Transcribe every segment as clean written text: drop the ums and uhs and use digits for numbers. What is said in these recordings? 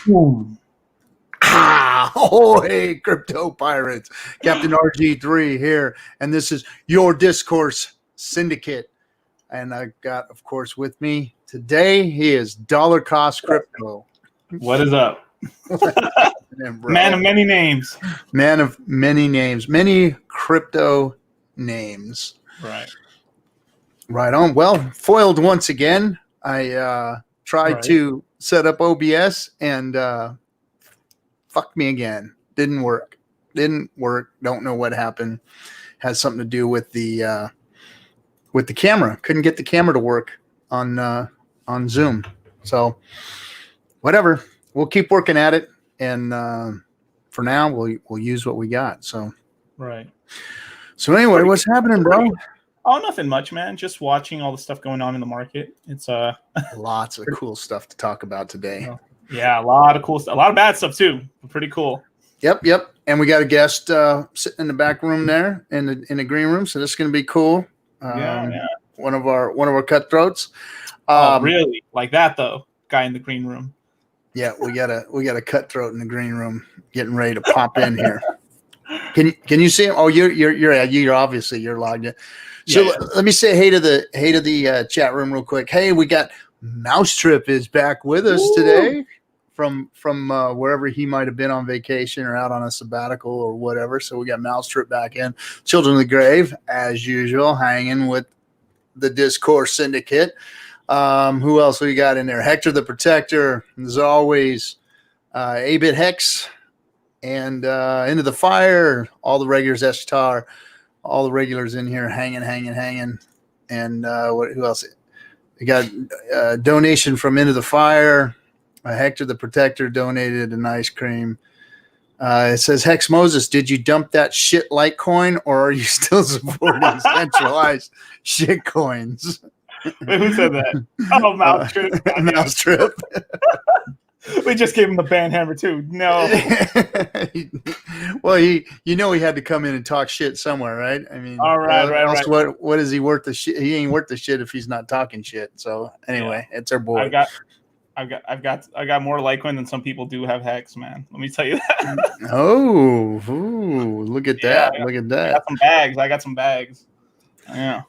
Boom. Oh, hey, crypto pirates. Captain RG3 here, and this is your Discourse Syndicate. And I got, of course, with me today, he is Dollar Cost Crypto. What is up? Man of many names. Man of many names. Many crypto names. Right. Right on. Well, foiled once again. I tried to set up OBS and fuck me again. Didn't work. Don't know what happened. Has something to do with the camera. Couldn't get the camera to work on Zoom. So whatever. We'll keep working at it, and for now we'll use what we got. So right. So anyway, what's happening, bro? Oh, nothing much, man. Just watching all the stuff going on in the market. It's lots of cool stuff to talk about today. Yeah, a lot of cool stuff. A lot of bad stuff too. Pretty cool. Yep. And we got a guest sitting in the back room there in the green room, so this is going to be cool. Yeah. One of our cutthroats. Really? Like that though? Guy in the green room. Yeah, we got a cutthroat in the green room getting ready to pop in here. Can you see him? Oh, you're obviously you're logged in. So let me say hey to the chat room real quick. Hey, we got Mousetrip is back with us today from wherever he might have been on vacation or out on a sabbatical or whatever. So we got Mousetrip back in. Children of the Grave, as usual, hanging with the Discourse Syndicate. Who else we got in there? Hector the Protector, as always. 8-Bit Hex and Into the Fire. All the regulars, Eshtar. All the regulars in here hanging. And who else? We got a donation from Into the Fire. Hector the Protector donated an ice cream. It says, Hex Moses, did you dump that shit Litecoin, or are you still supporting centralized shit coins? Wait, who said that? Oh, Mousetrip. Mousetrip. We just gave him the ban hammer too. No. Well, he had to come in and talk shit somewhere, right? I mean, right. What is he worth the shit? He ain't worth the shit if he's not talking shit. So anyway, it's our boy. I've got more Litecoin than some people do have Hex, man. Let me tell you that. Look at that! Look at that! I got some bags. Yeah.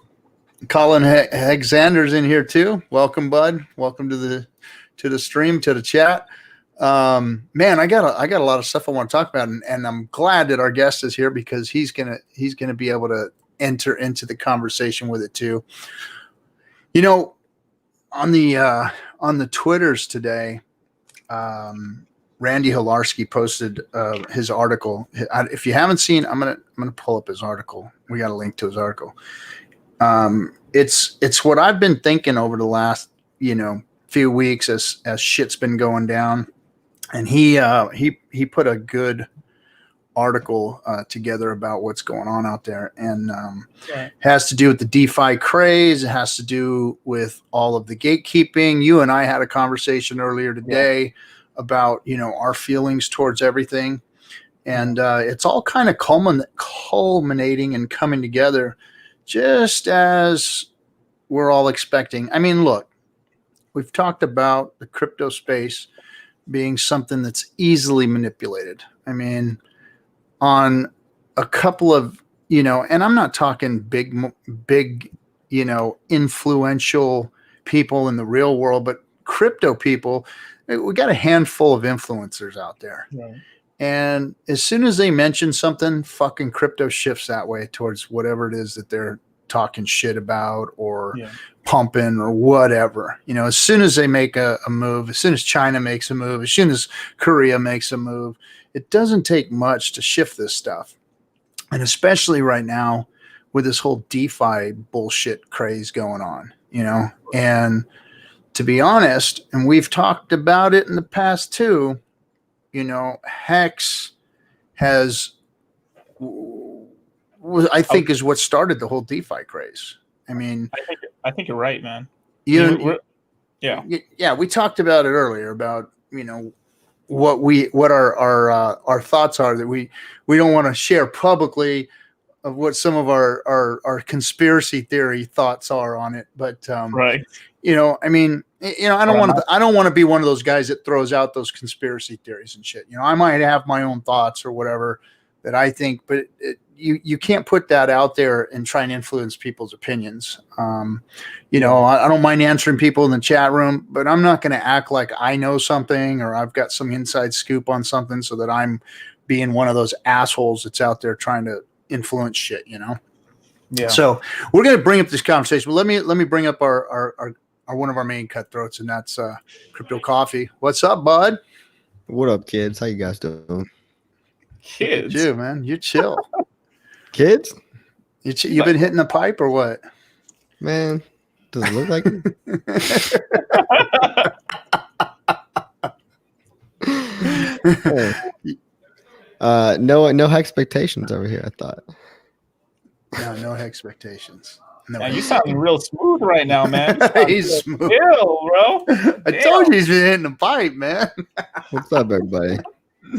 Colin Hexander's in here too. Welcome, bud. Welcome to the stream, to the chat. Man, I got a lot of stuff I want to talk about, and I'm glad that our guest is here because he's gonna be able to enter into the conversation with it too. You know, on the Twitters today, Randy Hilarski posted his article. If you haven't seen, I'm gonna pull up his article. We got a link to his article. It's what I've been thinking over the last few weeks as shit's been going down, and he put a good article together about what's going on out there, and has to do with the DeFi craze. It has to do with all of the gatekeeping. You and I had a conversation earlier today about our feelings towards everything, and it's all kind of culminating and coming together just as we're all expecting. I mean, look, we've talked about the crypto space being something that's easily manipulated. I mean, on a couple of, and I'm not talking big, influential people in the real world, but crypto people, we got a handful of influencers out there. Right. And as soon as they mention something, fucking crypto shifts that way towards whatever it is that they're talking shit about or pumping or whatever. As soon as they make a move, as soon as China makes a move, as soon as Korea makes a move, it doesn't take much to shift this stuff. And especially right now with this whole DeFi bullshit craze going on, and to be honest, and we've talked about it in the past too, Hex has, I think, is what started the whole DeFi craze. I mean, I think you're right, man. We talked about it earlier about what our thoughts are that we don't want to share publicly what some of our conspiracy theory thoughts are on it. But Right. I mean, I don't want to be one of those guys that throws out those conspiracy theories and shit. I might have my own thoughts or whatever that I think, but you can't put that out there and try and influence people's opinions. I don't mind answering people in the chat room, but I'm not going to act like I know something or I've got some inside scoop on something so that I'm being one of those assholes that's out there trying to influence shit, Yeah. So we're going to bring up this conversation, but let me bring up our one of our main cutthroats, and that's Crypto Coffee. What's up, bud? What up, kids? How you guys doing? Kids, you man, you chill. Kids? You've been hitting the pipe or what? Man, does it look like it? No expectations over here, I thought. No expectations. No. Yeah, you sounding real smooth right now, man. He's smooth. Chill, bro. I told you he's been hitting the pipe, man. What's up, everybody?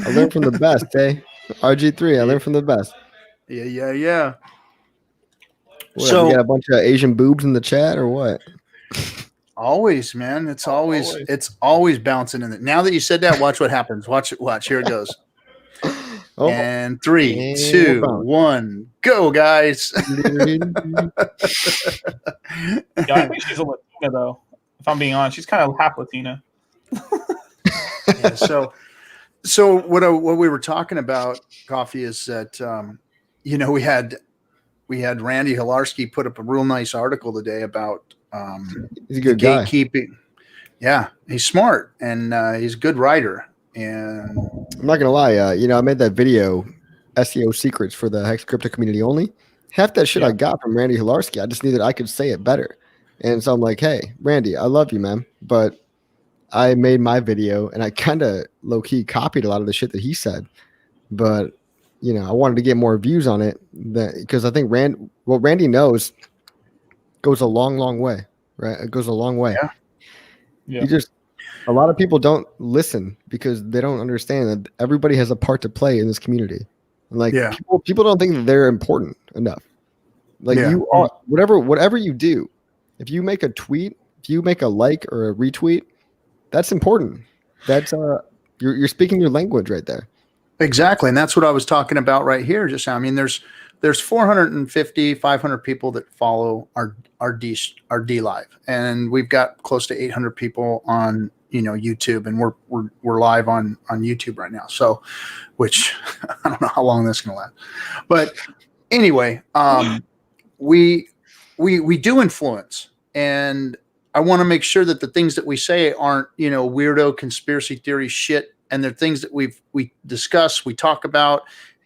I learned from the best, eh? RG3, I learned from the best. Yeah. So we got a bunch of Asian boobs in the chat or what? Always, man. It's always bouncing in it. Now that you said that, watch what happens. Watch. Here it goes. Oh. And 3, 2, 1, go, guys. Yeah, I think she's a Latina, though. If I'm being honest, she's kind of half Latina. Yeah, so what we were talking about, Coffee, is that we had Randy Hilarski put up a real nice article today about he's a good guy. Gatekeeping. Yeah, he's smart and he's a good writer. And I'm not gonna lie, I made that video, SEO secrets for the Hex crypto community only. Half that shit I got from Randy Hilarski. I just knew that I could say it better. And so I'm like, hey, Randy, I love you, man. But I made my video and I kind of low-key copied a lot of the shit that he said. But, I wanted to get more views on it because I think what Randy knows goes a long, long way, right? It goes a long way. Yeah. A lot of people don't listen because they don't understand that everybody has a part to play in this community. And people don't think that they're important enough. You are, whatever you do, if you make a tweet, if you make a like or a retweet, that's important. That's you're speaking your language right there. Exactly, and that's what I was talking about right here. Just I mean, there's 450, 500 people that follow our Dlive, and we've got close to 800 people on YouTube, and we're live on YouTube right now. So, which I don't know how long that's going to last, but anyway, we do influence, and I want to make sure that the things that we say aren't weirdo conspiracy theory shit, and they're things that we discuss, we talk about,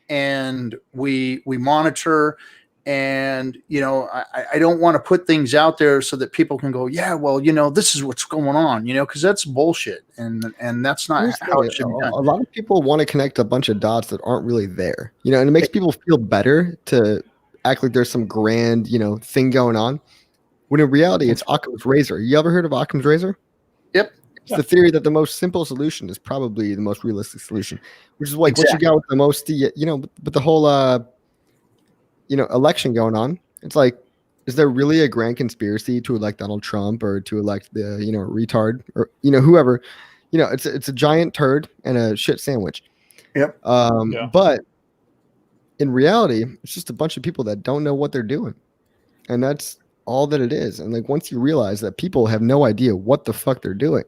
and we monitor. And, I don't want to put things out there so that people can go, yeah, well, this is what's going on, because that's bullshit. And that's not how it should be done. A lot of people want to connect a bunch of dots that aren't really there, and it makes people feel better to act like there's some grand, thing going on. When in reality, it's Occam's razor. You ever heard of Occam's razor? Yep. It's the theory that the most simple solution is probably the most realistic solution, which is like what you got with the most, with the whole, election going on. It's like, is there really a grand conspiracy to elect Donald Trump or to elect the, retard or, whoever, it's a giant turd and a shit sandwich. Yep. But in reality, it's just a bunch of people that don't know what they're doing. And that's all that it is. And once you realize that people have no idea what the fuck they're doing.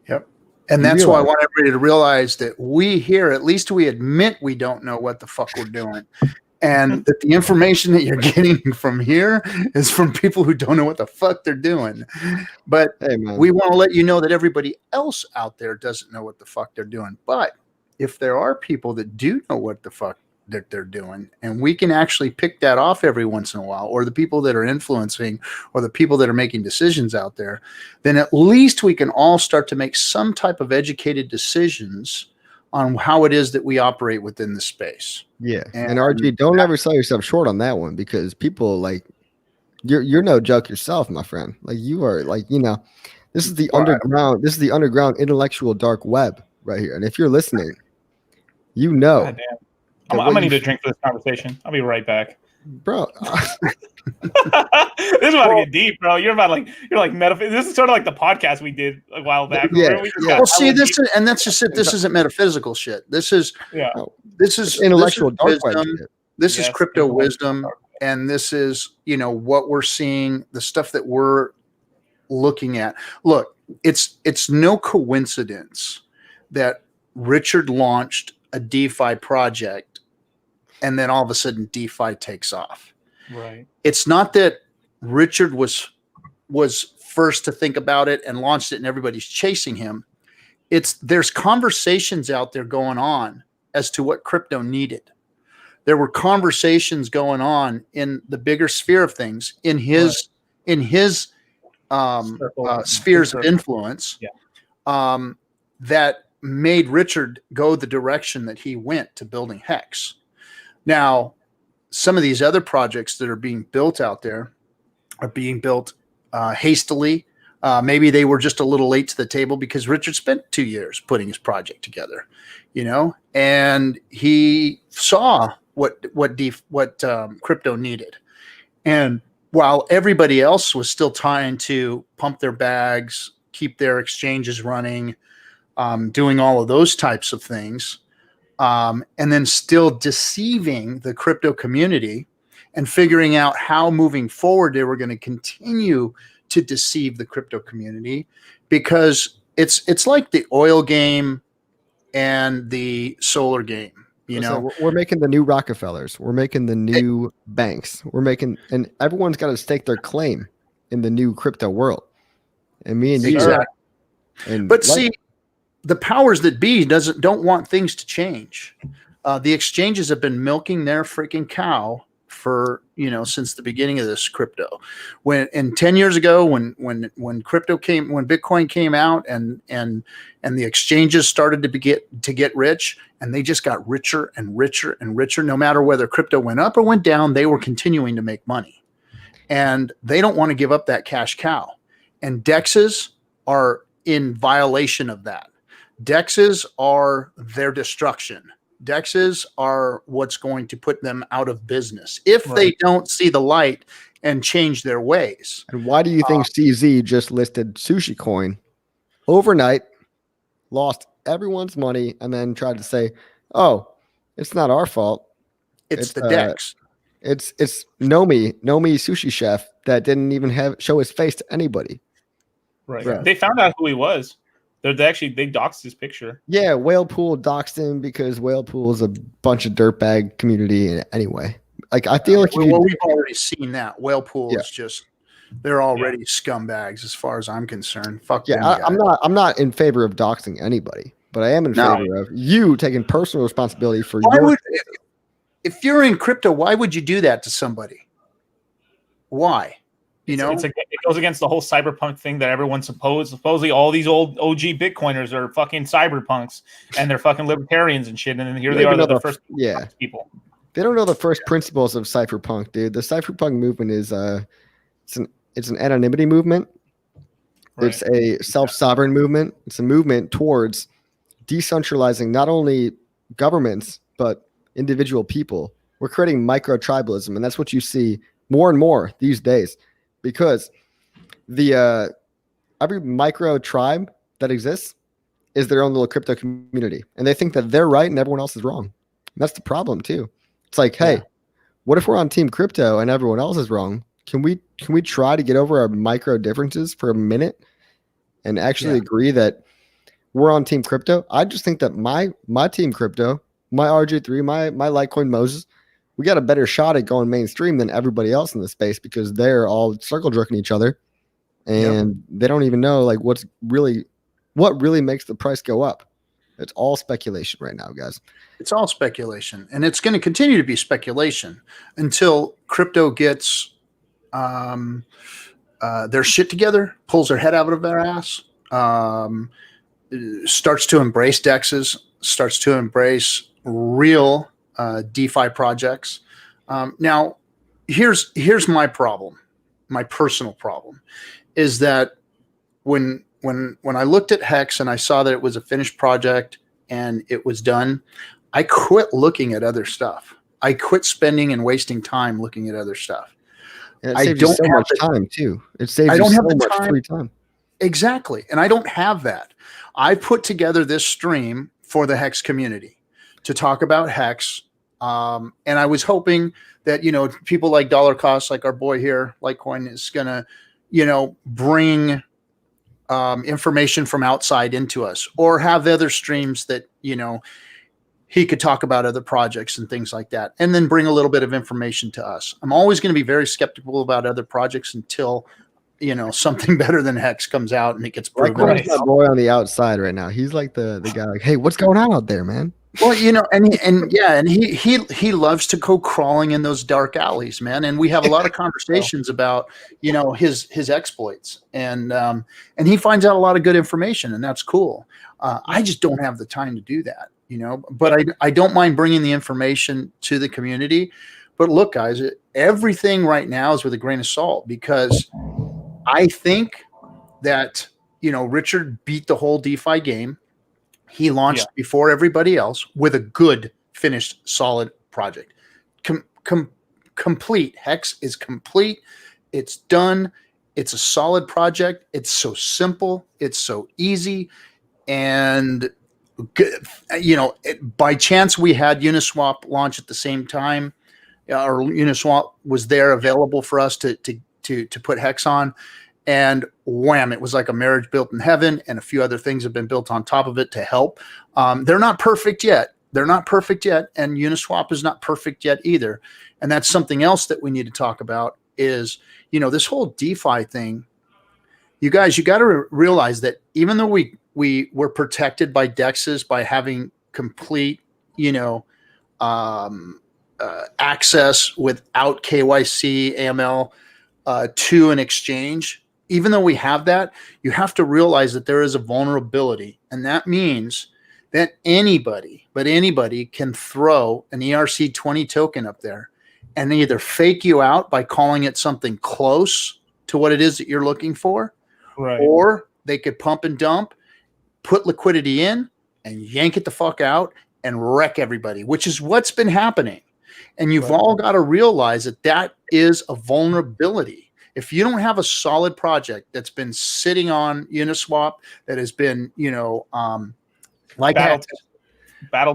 Yep. And that's why I want everybody to realize that we here, at least we admit we don't know what the fuck we're doing. And that the information that you're getting from here is from people who don't know what the fuck they're doing. But we want to let you know that everybody else out there doesn't know what the fuck they're doing. But if there are people that do know what the fuck that they're doing, and we can actually pick that off every once in a while, or the people that are influencing or the people that are making decisions out there, then at least we can all start to make some type of educated decisions on how it is that we operate within the space. Yeah. And RG, don't ever sell yourself short on that one, because people you're no joke yourself, my friend. You are this is the underground. This is the underground intellectual dark web right here. And if you're listening, God damn. I'm gonna need a drink for this conversation. I'll be right back. bro. This is about to get deep, bro. You're like metaphysics. This is sort of like the podcast we did a while back. Yeah, yeah. Well, see, and that's just it. This isn't metaphysical shit. This is intellectual dark web wisdom. shit. This is crypto wisdom, and this is what we're seeing, the stuff that we're looking at. Look, it's no coincidence that Richard launched a DeFi project, and then all of a sudden DeFi takes off. Right. It's not that Richard was first to think about it and launched it and everybody's chasing him. There's conversations out there going on as to what crypto needed. There were conversations going on in the bigger sphere of things in his spheres of influence that made Richard go the direction that he went to building Hex. Now, some of these other projects that are being built out there are being built hastily. Maybe they were just a little late to the table because Richard spent 2 years putting his project together, and he saw what crypto needed. And while everybody else was still trying to pump their bags, keep their exchanges running, doing all of those types of things, and then still deceiving the crypto community and figuring out how moving forward they were going to continue to deceive the crypto community, because it's like the oil game and the solar game. We're making the new Rockefellers. We're making the new banks. And everyone's got to stake their claim in the new crypto world. And me and you. But see, the powers that be don't want things to change. The exchanges have been milking their freaking cow for since the beginning of this crypto. 10 years ago, when Bitcoin came out, and the exchanges started to get rich, and they just got richer and richer and richer. No matter whether crypto went up or went down, they were continuing to make money, and they don't want to give up that cash cow. And DEXs are in violation of that. DEXs are their destruction. DEXs are what's going to put them out of business if they don't see the light and change their ways. And why do you think CZ just listed Sushi Coin overnight, lost everyone's money, and then tried to say, "Oh, it's not our fault. It's the DEX. It's Nomi Sushi Chef that didn't even show his face to anybody." Right. Bro. They found out who he was. They doxed his picture. Yeah, Whalepool doxed him because Whalepool is a bunch of dirtbag community anyway. Like, I feel like we've already seen that. Whalepool is just, they're already scumbags as far as I'm concerned. Fuck them guys. I'm not in favor of doxing anybody, but I am in favor of you taking personal responsibility for if you're in crypto, why would you do that to somebody? Why? It goes against the whole cyberpunk thing that everyone supposedly all these old OG Bitcoiners are fucking cyberpunks and they're fucking libertarians and shit. And then here they are, the first people. They don't know the first principles of cypherpunk, dude. The cypherpunk movement is it's an anonymity movement. Right. It's a self-sovereign movement. It's a movement towards decentralizing not only governments but individual people. We're creating micro-tribalism, and that's what you see more and more these days. Because the every micro tribe that exists is their own little crypto community, and they think that they're right and everyone else is wrong. And that's the problem too. It's like, hey, what if we're on team crypto and everyone else is wrong? Can we try to get over our micro differences for a minute and actually agree that we're on team crypto? I just think that my team crypto, my RJ3, my Litecoin Moses, we got a better shot at going mainstream than everybody else in the space because they're all circle jerking each other, and they don't even know like what really makes the price go up. It's all speculation right now, guys. It's all speculation, and it's going to continue to be speculation until crypto gets their shit together, pulls their head out of their ass, starts to embrace DEXs, starts to embrace real DeFi projects. Now, here's my problem. My personal problem is that when I looked at Hex and I saw that it was a finished project and it was done, I quit looking at other stuff. I quit spending and wasting time looking at other stuff. And it saves you so much time too. It saves you so much free time. Exactly. And I don't have that. I put together this stream for the Hex community to talk about Hex. And I was hoping that, people like Dollar Cost, like our boy here, Litecoin, is going to, bring information from outside into us, or have other streams that, he could talk about other projects and things like that, and then bring a little bit of information to us. I'm always going to be very skeptical about other projects until, something better than Hex comes out and it gets proven. Like my boy on the outside right now. He's like the guy like, hey, what's going on out there, man? Well, and he loves to go crawling in those dark alleys, man. And we have a lot of conversations about, his exploits, and he finds out a lot of good information, and that's cool. I just don't have the time to do that. But I don't mind bringing the information to the community. But look, guys, everything right now is with a grain of salt, because I think that, Richard beat the whole DeFi game. He launched before everybody else with a good, finished, solid project. Complete. Hex is complete. It's done. It's a solid project. It's so simple. It's so easy. And by chance we had Uniswap launch at the same time, or Uniswap was there available for us to put Hex on, and wham, it was like a marriage built in heaven, and a few other things have been built on top of it to help. They're not perfect yet. And Uniswap is not perfect yet either. And that's something else that we need to talk about is, this whole DeFi thing. You guys, you got to realize that even though we were protected by DEXs by having complete, access without KYC, AML to an exchange, even though we have that, you have to realize that there is a vulnerability. And that means that anybody can throw an ERC20 token up there and either fake you out by calling it something close to what it is that you're looking for, right, or they could pump and dump, put liquidity in, and yank it the fuck out and wreck everybody, which is what's been happening. And you've all got to realize that is a vulnerability. If you don't have a solid project that's been sitting on Uniswap, that has been, battle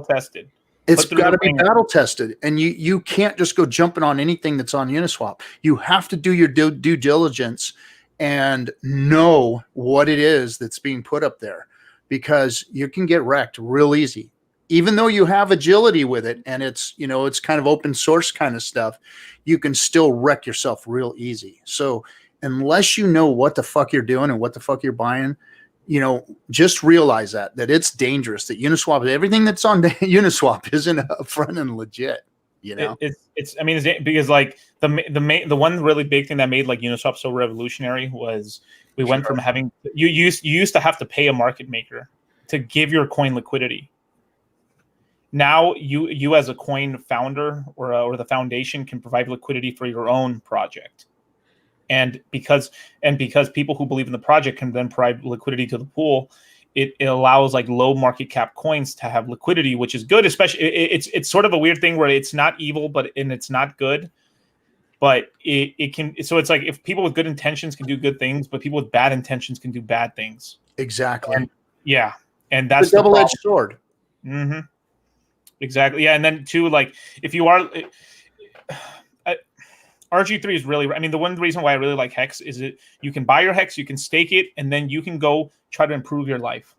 tested. It's got to be battle tested. And you can't just go jumping on anything that's on Uniswap. You have to do your due diligence and know what it is that's being put up there, because you can get wrecked real easy. Even though you have agility with it and it's, it's kind of open source kind of stuff, you can still wreck yourself real easy. So unless you know what the fuck you're doing and what the fuck you're buying, just realize that it's dangerous, that Uniswap, everything that's on Uniswap isn't upfront and legit. It's because like the one really big thing that made like Uniswap so revolutionary was we went from having, you used to have to pay a market maker to give your coin liquidity. Now you as a coin founder or the foundation can provide liquidity for your own project, and because people who believe in the project can then provide liquidity to the pool, it allows like low market cap coins to have liquidity, which is good. Especially it's sort of a weird thing where it's not evil, and it's not good, but it can. So it's like if people with good intentions can do good things, but people with bad intentions can do bad things. Exactly. And that's the double-edged sword. Mm-hmm. Exactly. Yeah. And then too, like if you are RG3 is really, the one reason why I really like Hex is that you can buy your Hex, you can stake it, and then you can go try to improve your life.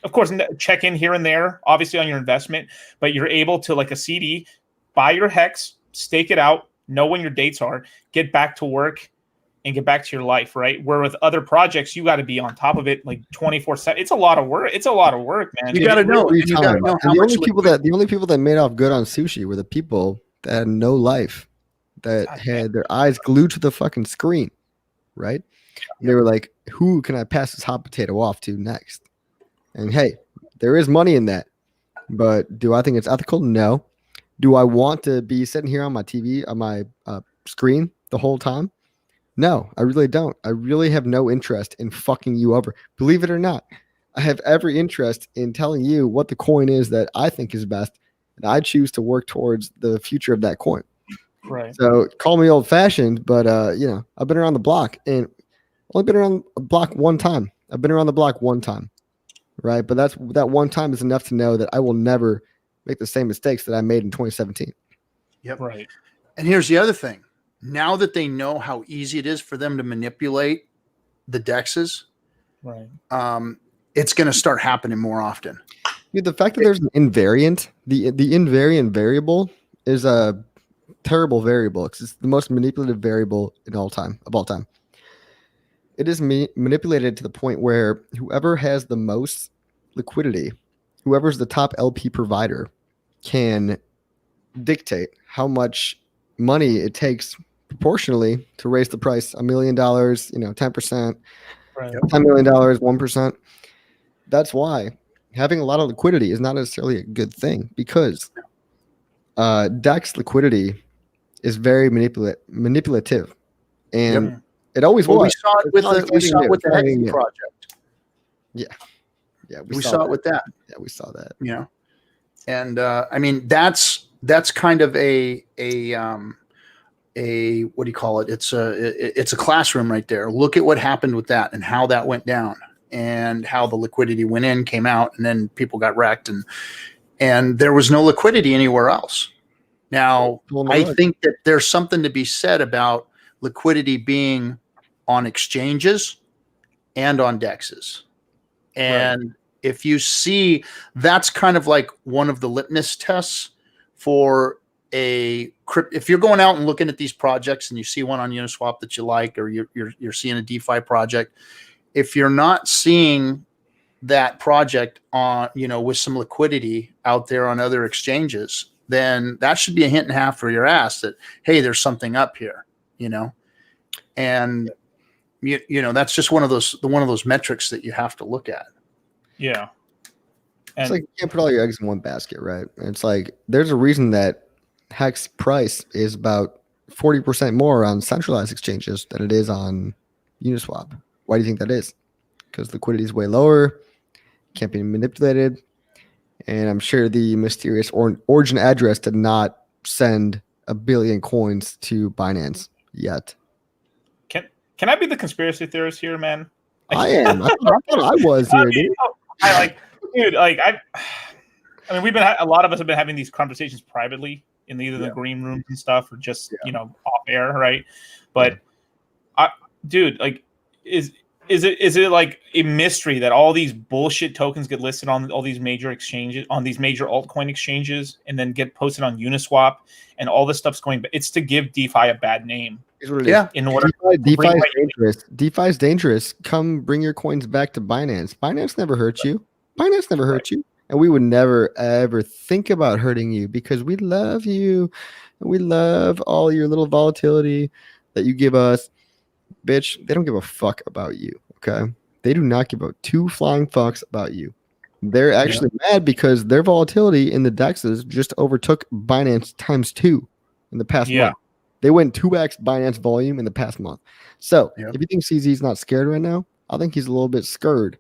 Of course, check in here and there, obviously on your investment, but you're able to, like a CD, buy your Hex, stake it out, know when your dates are, get back to work, and get back to your life, right? Where with other projects, you got to be on top of it like 24/7. It's a lot of work. It's a lot of work, man. You got to know. You got to know how much. The only people that made off good on sushi were the people that had no life, that had their eyes glued to the fucking screen, right? And they were like, "Who can I pass this hot potato off to next?" And hey, there is money in that, but do I think it's ethical? No. Do I want to be sitting here on my TV, on my screen the whole time? No, I really don't. I really have no interest in fucking you over. Believe it or not, I have every interest in telling you what the coin is that I think is best and I choose to work towards the future of that coin. Right. So call me old fashioned, but I've been around the block and only been around the block one time. I've been around the block one time, right? But that one time is enough to know that I will never make the same mistakes that I made in 2017. Yep. Right. And here's the other thing. Now that they know how easy it is for them to manipulate the dexes, right, it's going to start happening more often. Dude, the fact that there's an invariant, the invariant variable is a terrible variable because it's the most manipulative variable of all time. It is manipulated to the point where whoever has the most liquidity, whoever's the top LP provider, can dictate how much money it takes proportionally to raise the price. $1 million, 10%, right, $10 million, 1%. That's why having a lot of liquidity is not necessarily a good thing, because DEX liquidity is very manipulative, and it always was. We saw it with the Hexi project. Yeah, we saw it with that. Yeah, we saw that. And I mean that's kind of a what do you call it? It's a classroom right there. Look at what happened with that and how that went down, and how the liquidity went in, came out, and then people got wrecked, and there was no liquidity anywhere else. Now, I think that there's something to be said about liquidity being on exchanges and on dexes. And if you see, that's kind of like one of the litmus tests for if you're going out and looking at these projects and you see one on Uniswap that you like, or you're seeing a DeFi project, if you're not seeing that project on, with some liquidity out there on other exchanges, then that should be a hint and a half for your ass that, hey, there's something up here, and that's just one of those metrics that you have to look at. Yeah. And it's like you can't put all your eggs in one basket, right? It's like there's a reason that Hex price is about 40% more on centralized exchanges than it is on Uniswap. Why do you think that is? Because liquidity is way lower, can't be manipulated, and I'm sure the mysterious origin address did not send 1 billion coins to Binance yet. Can I be the conspiracy theorist here, man? I am. I thought I was here, dude. I mean, we've been a lot of us have been having these conversations privately in either the green rooms and stuff, or just off air, right? But dude, like, is it like a mystery that all these bullshit tokens get listed on all these major exchanges, on these major altcoin exchanges, and then get posted on Uniswap, and all this stuff's going? It's to give DeFi a bad name. In order, DeFi is dangerous. DeFi is dangerous. Come bring your coins back to Binance. Binance never hurt you. Binance never hurt you. And we would never, ever think about hurting you, because we love you. And we love all your little volatility that you give us. Bitch, they don't give a fuck about you, okay? They do not give a two flying fucks about you. They're actually mad because their volatility in the DEXs just overtook Binance ×2 in the past month. They went 2x Binance volume in the past month. So if you think CZ's not scared right now, I think he's a little bit scared.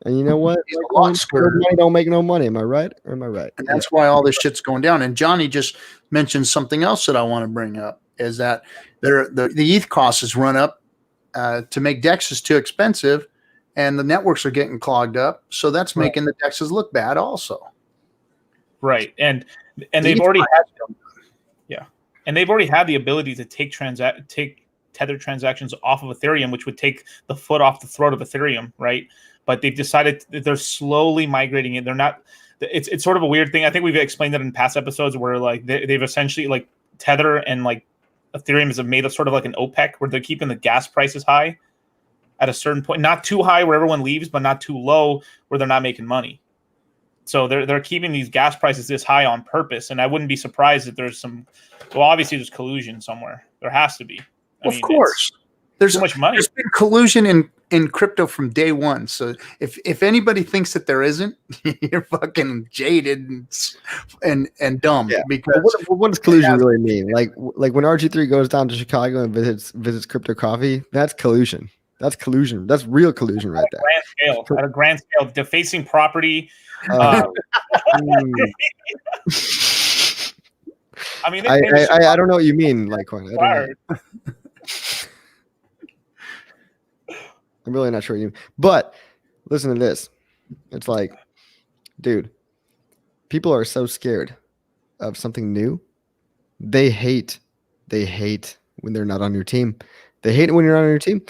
And you know what? He's a lot scared. Money don't make no money. Am I right? Or am I right? And that's why all this shit's going down. And Johnny just mentioned something else that I want to bring up, is that the ETH cost has run up to make DEXs too expensive, and the networks are getting clogged up. So that's making the DEXs look bad also. Right. And they've already had and they've already had the ability to take tethered transactions off of Ethereum, which would take the foot off the throat of Ethereum, right? But they've decided that they're slowly migrating it. They're not. It's sort of a weird thing. I think we've explained that in past episodes, where like they've essentially, like, Tether and like Ethereum is made of sort of like an OPEC, where they're keeping the gas prices high at a certain point, not too high where everyone leaves, but not too low where they're not making money. So they're keeping these gas prices this high on purpose. And I wouldn't be surprised if there's obviously there's collusion somewhere. There has to be. I mean, of course. There's so much money. There's been collusion in crypto from day one. So if anybody thinks that there isn't, you're fucking jaded and dumb. Yeah. Because what does collusion really mean? Like when RG3 goes down to Chicago and visits Crypto Coffee, that's collusion. That's collusion. That's real collusion right there. At a grand scale, defacing property. I mean, I don't know what you mean, Litecoin. I don't know. I'm really not sure what you mean. But listen to this. It's like, dude, people are so scared of something new. They hate when they're not on your team. They hate it when you're not on your team.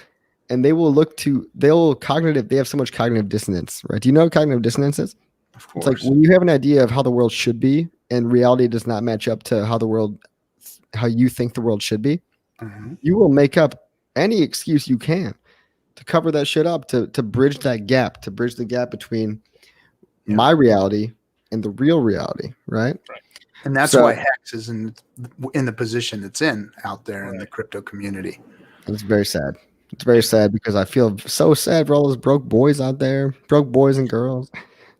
And they have so much cognitive dissonance, right? Do you know what cognitive dissonance is? Of course. It's like when you have an idea of how the world should be and reality does not match up to how you think the world should be, you will make up any excuse you can to cover that shit up, to bridge that gap, to bridge the gap between my reality and the real reality, right? And that's why Hex is in the position it's in out there in the crypto community. It's very sad. It's very sad because I feel so sad for all those broke boys out there, broke boys and girls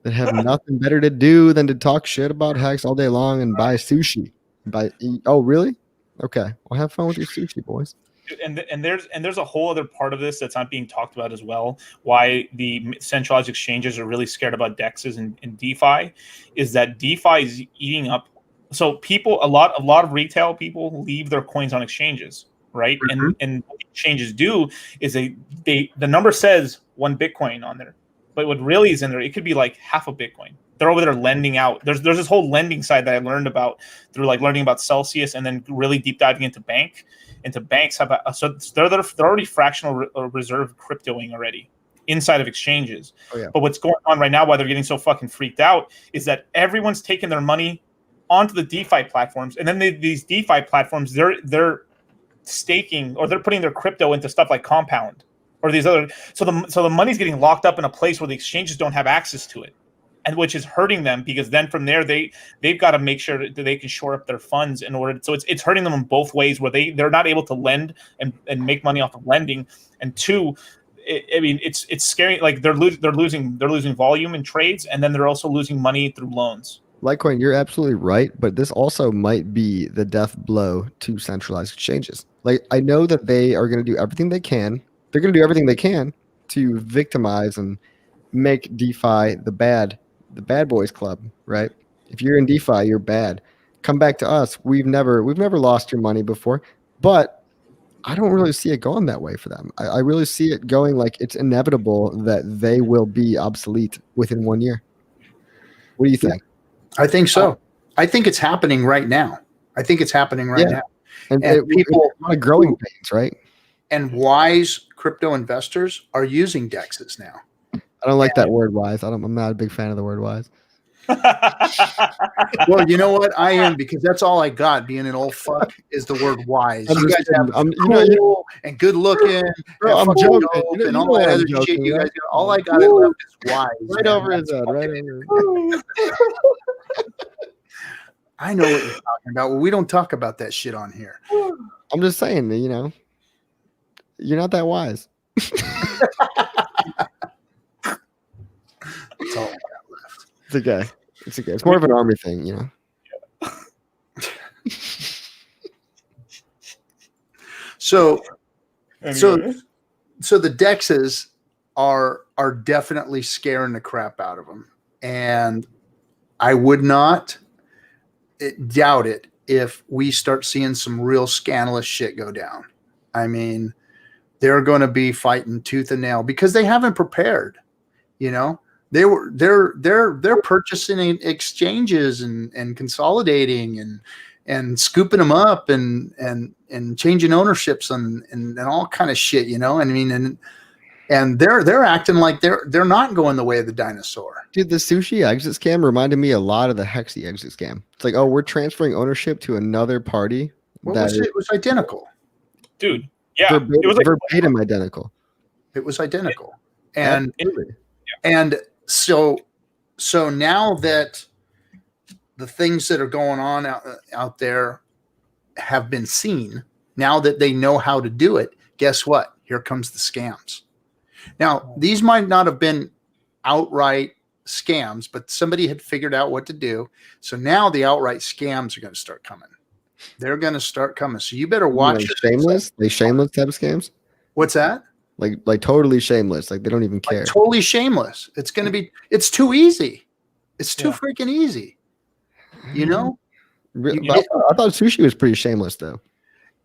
that have nothing better to do than to talk shit about Hex all day long and buy sushi. Oh, really? Okay. Well, have fun with your sushi, boys. And there's a whole other part of this that's not being talked about as well. Why the centralized exchanges are really scared about DEXs and DeFi is that DeFi is eating up. So a lot of retail people leave their coins on exchanges, right? And what exchanges do is the number says 1 Bitcoin on there, but what really is in there, it could be like half a Bitcoin. They're over there lending out. There's this whole lending side that I learned about through like learning about Celsius and then really deep diving into banks. So they're already fractional reserve cryptoing already inside of exchanges. But what's going on right now, why they're getting so fucking freaked out, is that everyone's taking their money onto the DeFi platforms, and then these DeFi platforms, they're staking or they're putting their crypto into stuff like Compound or these other. So the money's getting locked up in a place where the exchanges don't have access to it, and which is hurting them because then from there they've got to make sure that they can shore up their funds in order. So it's hurting them in both ways where they're not able to lend and make money off of lending, and two, it's scary. Like they're losing volume in trades, and then they're also losing money through loans. Litecoin, you're absolutely right, but this also might be the death blow to centralized exchanges. Like, I know that they are going to do everything they can. They're going to do everything they can to victimize and make DeFi the bad boys club, right? If you're in DeFi, you're bad. Come back to us. We've never lost your money before, but I don't really see it going that way for them. I really see it going like it's inevitable that they will be obsolete within 1 year. What do you think? I think so. I think it's happening right now. Now. And people are growing pains, right? And wise crypto investors are using DEXs now. I don't like that word wise. I'm not a big fan of the word wise. Well, you know what? I am, because that's all I got. Being an old fuck is the word wise. You guys have cool and good looking. Bro, I'm joking. And all that other shit. You guys got. All I got left is wise. Right over his head. Right over. I know what you're talking about. Well, we don't talk about that shit on here. I'm just saying, you're not that wise. That's all I got left. It's okay. It's more of an army thing, So the DEXs are definitely scaring the crap out of them, and I would not doubt it if we start seeing some real scandalous shit go down. I mean, they're going to be fighting tooth and nail because they haven't prepared. They're purchasing exchanges and consolidating and scooping them up and changing ownerships and all kind of shit, I mean, and they're acting like they're not going the way of the dinosaur. Dude, the sushi exit scam reminded me a lot of the Hexi exit scam. It's like, oh, we're transferring ownership to another party. It was identical. Dude, yeah. It was verbatim identical. It was identical. And so now that the things that are going on out there have been seen, now that they know how to do it, guess what? Here comes the scams. Now, these might not have been outright scams, but somebody had figured out what to do. So now the outright scams are going to start coming. They're going to start coming. So you better watch. Shameless type of scams. What's that? Like totally shameless. Like they don't even care. Like totally shameless. It's going to be. It's too easy. It's too freaking easy. I thought sushi was pretty shameless though.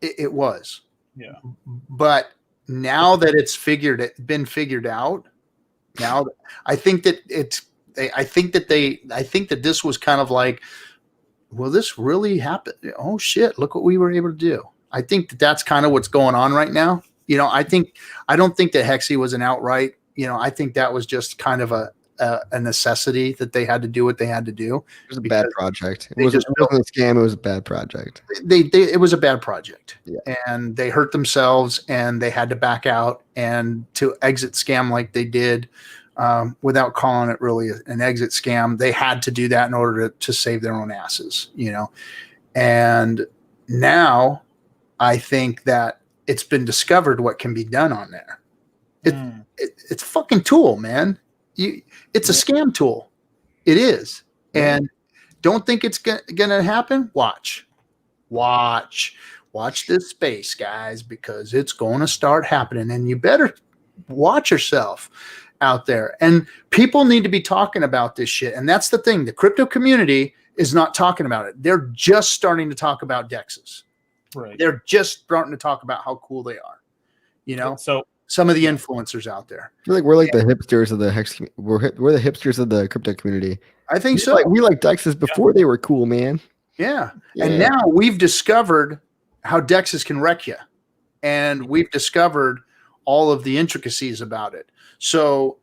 It was. Yeah. But now that it's been figured out, now I think that this was kind of like, will this really happen? Oh shit, look what we were able to do. I think that's kind of what's going on right now. I don't think that Hexy was an outright, I think that was just kind of a necessity that they had to do what they had to do. It was a bad project. It wasn't a scam. It was a bad project. It was a bad project, yeah. And they hurt themselves, and they had to back out and to exit scam like they did, without calling it really an exit scam. They had to do that in order to save their own asses, And now I think that it's been discovered what can be done on there. It's a fucking tool, man. It's a scam tool. It is. And don't think it's gonna happen. Watch this space, guys, because it's going to start happening, and you better watch yourself out there. And people need to be talking about this shit. And that's the thing. The crypto community is not talking about it. They're just starting to talk about DEXs. Right. They're just starting to talk about how cool they are. So some of the influencers out there. I feel like we're like the hipsters of the Hex. We're the hipsters of the crypto community. I think so. We like DEXs before they were cool, man. Yeah. And now we've discovered how DEXs can wreck you. And we've discovered all of the intricacies about it. So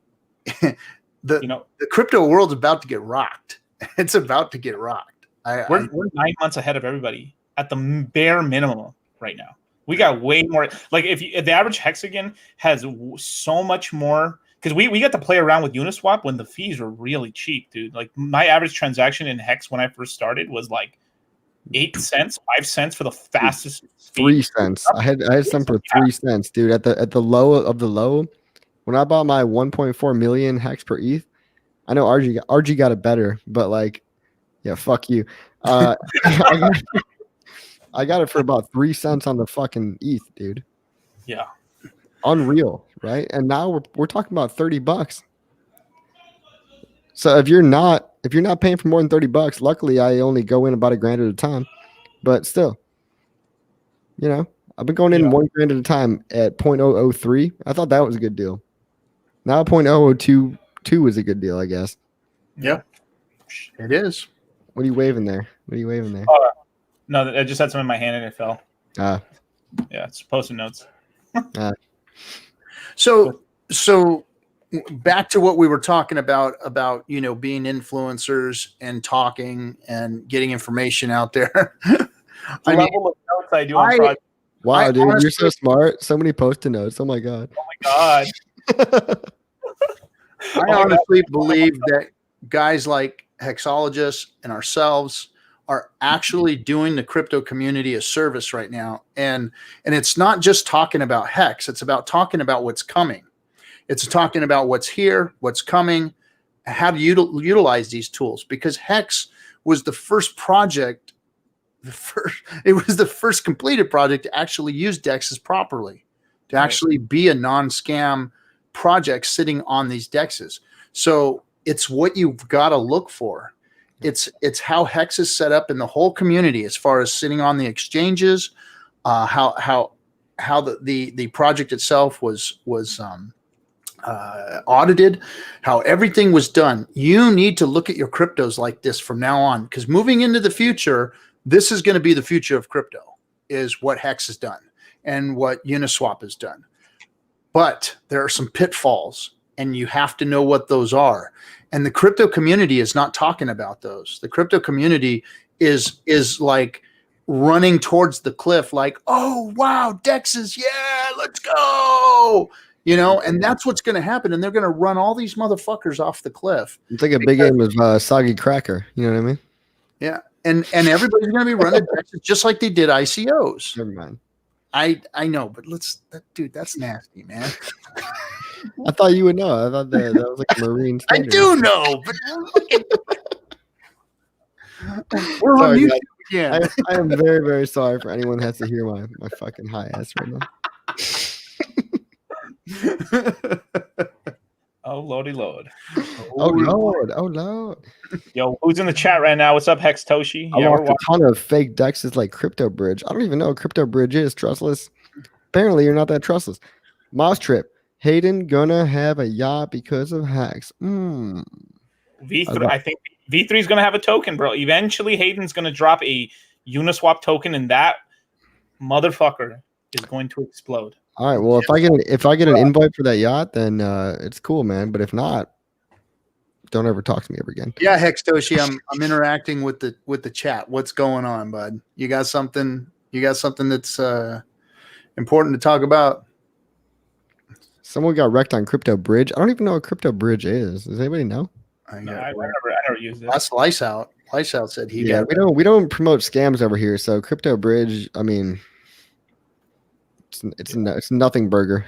the crypto world's about to get rocked. It's about to get rocked. We're 9 months ahead of everybody at the bare minimum right now. We got way more. Like if the average Hexican has so much more, because we got to play around with Uniswap when the fees were really cheap, dude. Like my average transaction in Hex when I first started was like 8 cents, 5 cents for the fastest. 3 cents. I had some for 3 cents, dude. At the low of the low, when I bought my 1.4 million Hex per ETH, I know RG got it better, but like, yeah, fuck you. I got it for about 3 cents on the fucking ETH, dude. Yeah. Unreal, right? And now we're talking about $30. So if you're not paying for more than $30, luckily I only go in about $1,000 at a time. But still, I've been going in $1,000 at a time at 0.003. I thought that was a good deal. Now 0.0022 is a good deal, I guess. Yeah. It is. What are you waving there? No, I just had some in my hand and it fell. Yeah, it's Post-it notes. So back to what we were talking about being influencers and talking and getting information out there. Level of notes I do on project. Wow, dude, honestly, you're so smart. So many Post-it notes. Oh my god. I honestly believe that guys like Hexologists and ourselves are actually doing the crypto community a service right now. And it's not just talking about Hex. It's about talking about what's coming. It's talking about what's here, what's coming, how to utilize these tools. Because Hex was the first project, it was the first completed project to actually use DEXs properly, to actually be a non-scam project sitting on these DEXs. So it's what you've got to look for. It's how Hex is set up in the whole community as far as sitting on the exchanges, how the project itself was audited, how everything was done. You need to look at your cryptos like this from now on, because moving into the future, this is going to be the future of crypto, is what Hex has done and what Uniswap has done. But there are some pitfalls, and you have to know what those are. And the crypto community is not talking about those. The crypto community is like running towards the cliff, like, oh, wow, DEXs, yeah, let's go. And that's what's going to happen. And they're going to run all these motherfuckers off the cliff. It's like a big game of Soggy Cracker. You know what I mean? Yeah. And everybody's going to be running DEXs just like they did ICOs. Never mind. I know, but dude, that's nasty, man. I thought you would know. I thought that was like a Marine standard. I do know, but we're on YouTube again. I am very, very sorry for anyone that has to hear my fucking high ass right now. Oh lordy lord. Oh Lord. Oh Lord. Yo, who's in the chat right now? What's up, Hex Toshi? I Yeah, we're lost a ton of fake dexes like Crypto Bridge. I don't even know what Crypto Bridge is. Trustless. Apparently, you're not that trustless. Mouse Trip. Hayden gonna have a yacht because of hacks. V3. I think V3 is gonna have a token, bro. Eventually, Hayden's gonna drop a Uniswap token, and that motherfucker is going to explode. All right. Well, if I get an invite for that yacht, then it's cool, man. But if not, don't ever talk to me ever again. Yeah, Hextoshi, I'm interacting with the chat. What's going on, bud? You got something? You got something that's important to talk about? Someone got wrecked on Crypto Bridge. I don't even know what Crypto Bridge is. Does anybody know? I never used it. That's Liceout. Liceout said he Yeah, got. we don't promote scams over here. So Crypto Bridge, I mean, it's nothing burger.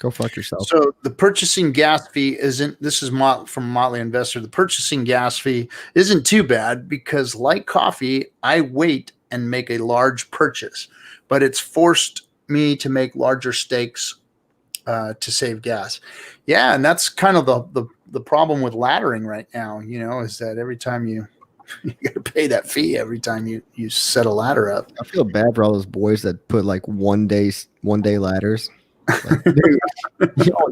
Go fuck yourself. So the purchasing gas fee isn't. This is from Motley Investor. The purchasing gas fee isn't too bad because, like coffee, I wait and make a large purchase, but it's forced me to make larger stakes to save gas. Yeah, and that's kind of the problem with laddering right now. You know, is that every time you got to pay that fee every time you set a ladder up. I feel bad for all those boys that put like one day ladders. Like, dude,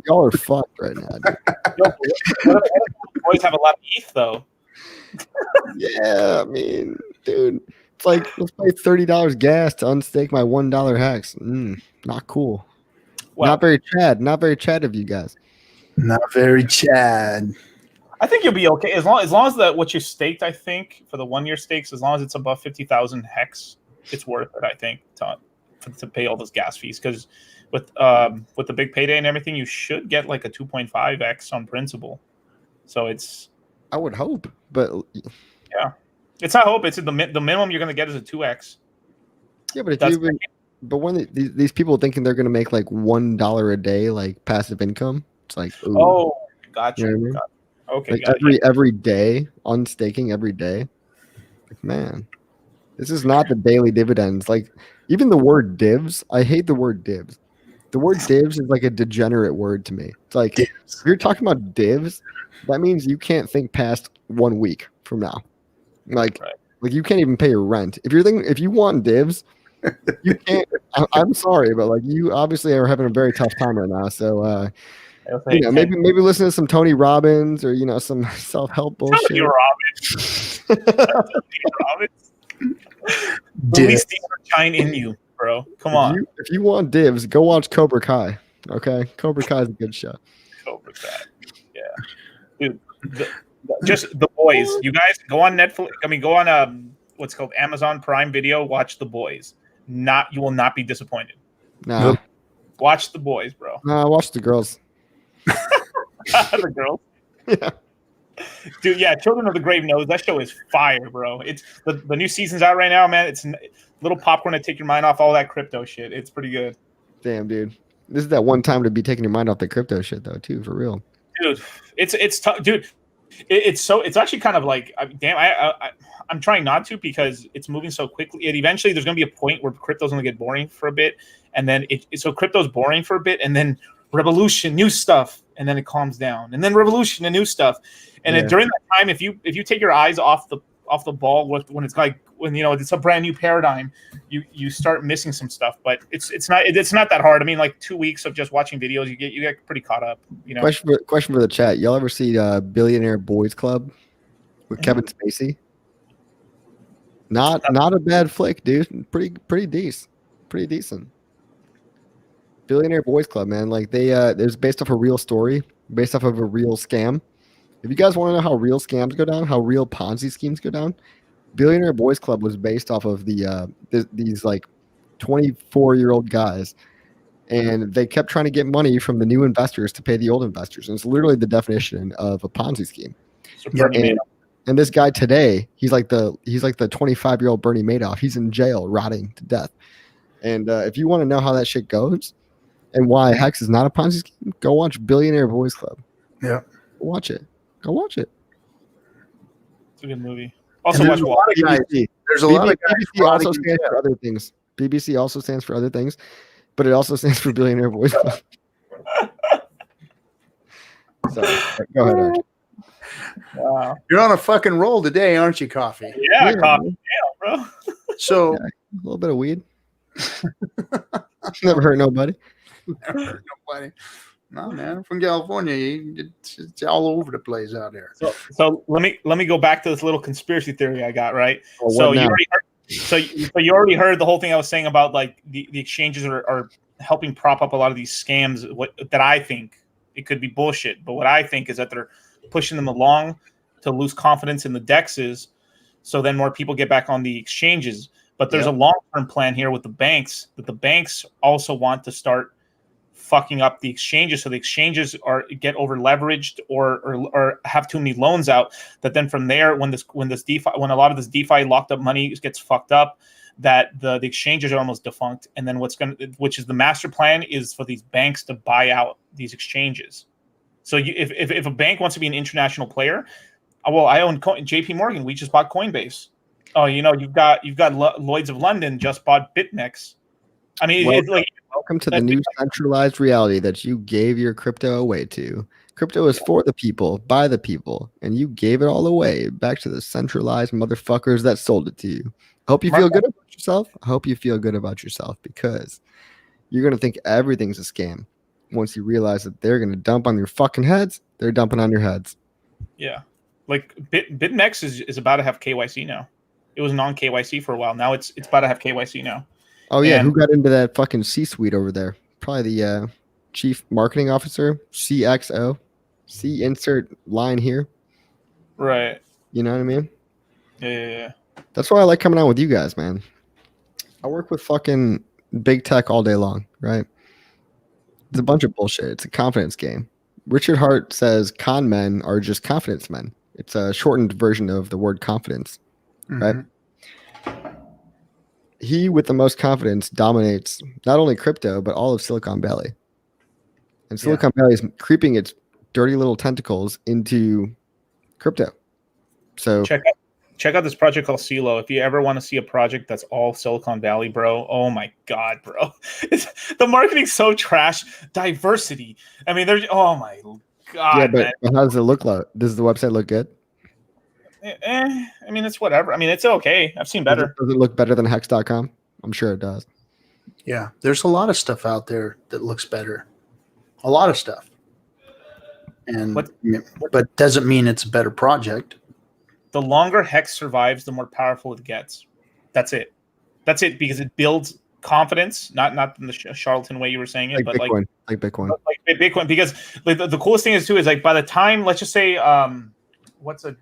y'all are fucked right now. Dude. Boys have a lot of ETH though. Yeah, I mean, dude, it's like let's pay $30 gas to unstake my $1 hex. Not cool. Well, not very Chad of you guys. Not very Chad. I think you'll be okay as long as that what you staked. I think for the 1 year stakes, as long as it's above 50,000 hex, it's worth it. I think to pay all those gas fees because with the big payday and everything, you should get like a 2.5x on principal. So it's. I would hope, but yeah, it's not hope. It's the minimum you're going to get is a 2x. Yeah, but but when these people thinking they're going to make like $1 a day like passive income, it's like ooh. Oh, gotcha. You know what I mean? Okay, like every day on staking every day. Like, man, this is not the daily dividends. Like even the word divs, I hate the word divs. The word divs is like a degenerate word to me. It's like if you're talking about divs, that means you can't think past 1 week from now. Like you can't even pay your rent. If you want divs, you can't. I'm sorry, but like you obviously are having a very tough time right now. So maybe listen to some Tony Robbins or some self-help bullshit. Tony Robbins. The least shine in you, bro. Come on. If you want divs, go watch Cobra Kai. Okay, Cobra Kai is a good show. Cobra Kai, yeah, dude. Just The Boys. You guys go on Netflix. I mean, go on what's called Amazon Prime Video. Watch The Boys. You will not be disappointed. No, watch The Boys, bro. No, watch The Girls. The Girls. Yeah. Dude, yeah, Children of the Grave knows that show is fire, bro. It's the new season's out right now, man. It's little popcorn to take your mind off all that crypto shit. It's pretty good. Damn, dude. This is that one time to be taking your mind off the crypto shit, though, too, for real. Dude, it's tough, dude. It's actually kind of like, I'm trying not to because it's moving so quickly. Eventually, there's going to be a point where crypto's going to get boring for a bit, and then so crypto's boring for a bit, and then revolution, new stuff, and then it calms down, and then revolution and new stuff, and then during that time, if you take your eyes off the ball when it's like when it's a brand new paradigm, you start missing some stuff. But it's not that hard. I mean, like 2 weeks of just watching videos, you get pretty caught up. Question for the chat: y'all ever see Billionaire Boys Club with Kevin Spacey? Not a bad flick, dude. Pretty decent. Billionaire Boys Club, man. Like it's based off a real story, based off of a real scam. If you guys want to know how real scams go down, how real Ponzi schemes go down, Billionaire Boys Club was based off of these like 24-year-old guys, and they kept trying to get money from the new investors to pay the old investors, and it's literally the definition of a Ponzi scheme. And this guy today, he's like the 25-year-old Bernie Madoff. He's in jail, rotting to death. And if you want to know how that shit goes and why Hex is not a Ponzi scheme, go watch Billionaire Boys Club. Yeah, go watch it. It's a good movie. Also, watch BBC. There's a lot of BBC also stands for other things. BBC also stands for other things, but it also stands for Billionaire Boys Club. So go ahead, Archie. Wow. You're on a fucking roll today, aren't you, Coffee? Yeah, coffee. Damn, bro. So a little bit of weed. Never hurt nobody. never hurt nobody. No, man, I'm from California. It's all over the place out there. So let me go back to this little conspiracy theory I got, right? Oh, So what you now? already heard, you already heard the whole thing I was saying about like the exchanges are helping prop up a lot of these scams. That I think it could be bullshit, but what I think is that they're pushing them along to lose confidence in the dexes, so then more people get back on the exchanges. But there's a long-term plan here with the banks, that the banks also want to start fucking up the exchanges, so the exchanges get over leveraged or have too many loans out, that then from there, when a lot of this DeFi locked up money gets fucked up, that the exchanges are almost defunct. And then which is the master plan, is for these banks to buy out these exchanges. So if a bank wants to be an international player, well, I own JP Morgan. We just bought Coinbase. Oh, you've got Lloyd's of London just bought BitMEX. I mean, welcome to the new centralized reality that you gave your crypto away to. Crypto is for the people, by the people, and you gave it all away back to the centralized motherfuckers that sold it to you. I hope you feel good about yourself. I hope you feel good about yourself, because you're going to think everything's a scam. Once you realize that they're going to dump on your fucking heads, they're dumping on your heads. Yeah. Like BitMEX is about to have KYC now. It was non-KYC for a while. Now it's about to have KYC now. Oh, yeah. Who got into that fucking C-suite over there? Probably the chief marketing officer, CXO. C insert line here. Right. You know what I mean? Yeah. That's why I like coming out with you guys, man. I work with fucking big tech all day long, right? It's a bunch of bullshit. It's a confidence game. Richard Hart says con men are just confidence men. It's a shortened version of the word confidence, right? He, with the most confidence, dominates not only crypto, but all of Silicon Valley. And Silicon Valley is creeping its dirty little tentacles into crypto. So check out this project called CeeLo. If you ever want to see a project that's all Silicon Valley, bro, oh my God, bro. The marketing's so trash. Diversity. I mean, oh my God. Yeah, but how does it look like? Does the website look good? I mean, it's whatever. I mean, it's okay. I've seen better. Does it look better than hex.com? I'm sure it does. Yeah, there's a lot of stuff out there that looks better. A lot of stuff. But doesn't mean it's a better project. The longer Hex survives, the more powerful it gets. That's it. Because it builds confidence, not in the charlatan way you were saying it, but Bitcoin, like Bitcoin. Like Bitcoin, because the coolest thing is too is like by the time, let's just say, what's a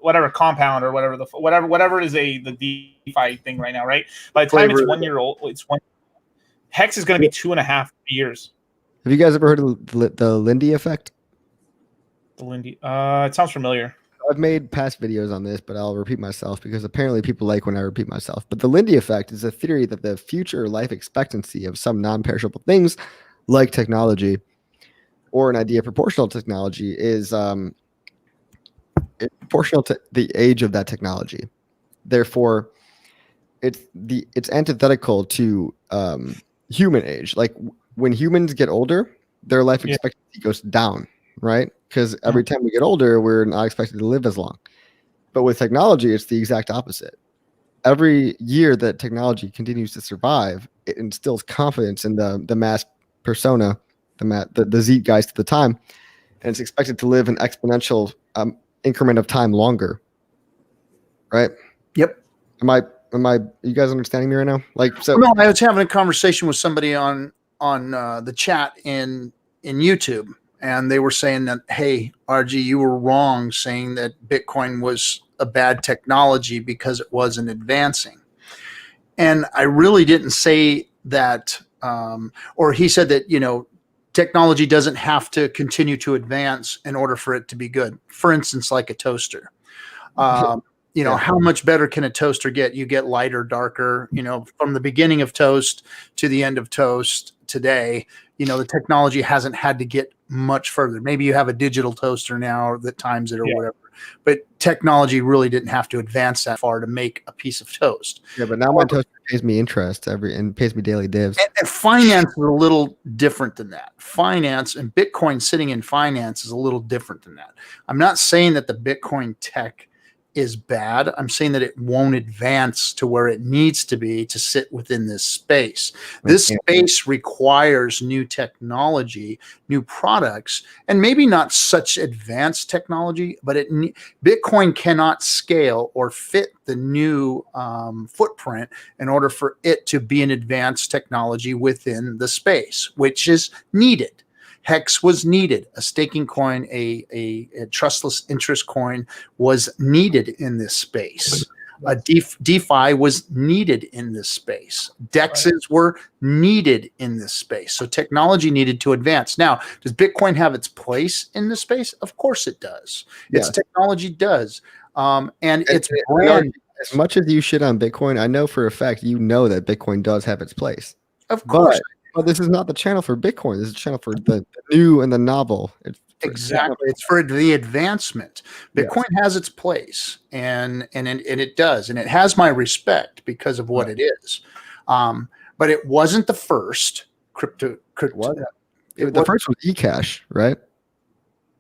whatever compound or whatever is the DeFi thing right now, right? By the time it's 1 year old, Hex is going to be 2.5 years. Have you guys ever heard of the Lindy effect? The Lindy, it sounds familiar. I've made past videos on this, but I'll repeat myself because apparently people like when I repeat myself. But the Lindy effect is a theory that the future life expectancy of some non-perishable things like technology or an idea proportional to technology is proportional to the age of that technology. Therefore, it's antithetical to human age. Like when humans get older, their life expectancy goes down, right? Because every time we get older, we're not expected to live as long. But with technology, it's the exact opposite. Every year that technology continues to survive, it instills confidence in the mass persona, the zeitgeist at the time, and it's expected to live an exponential increment of time longer. Right? Yep. Am I? You guys understanding me right now? No, I was having a conversation with somebody on the chat in YouTube. And they were saying that, hey, RG, you were wrong saying that Bitcoin was a bad technology because it wasn't advancing. And I really didn't say that, or he said that, technology doesn't have to continue to advance in order for it to be good. For instance, like a toaster. How much better can a toaster get? You get lighter, darker, from the beginning of toast to the end of toast today. The technology hasn't had to get much further. Maybe you have a digital toaster now that times it or whatever. But technology really didn't have to advance that far to make a piece of toast. Yeah, but now my toaster pays me interest and pays me daily divs. And finance is a little different than that. Finance and Bitcoin sitting in finance is a little different than that. I'm not saying that the Bitcoin tech is bad. I'm saying that it won't advance to where it needs to be to sit within this space. This space requires new technology, new products, and maybe not such advanced technology, but Bitcoin cannot scale or fit the new footprint in order for it to be an advanced technology within the space, which is needed. Hex was needed. A staking coin, a trustless interest coin was needed in this space. A DeFi was needed in this space. DEXs were needed in this space. So technology needed to advance. Now, does Bitcoin have its place in this space? Of course it does. Its technology does. And it's brand. As much as you shit on Bitcoin, I know for a fact you know that Bitcoin does have its place. Of course. But this is not the channel for Bitcoin. This is a channel for the new and the novel. Exactly. It's for the advancement. Bitcoin has its place, and it does, and it has my respect because of what it is. But it wasn't the first crypto. The first was eCash, right?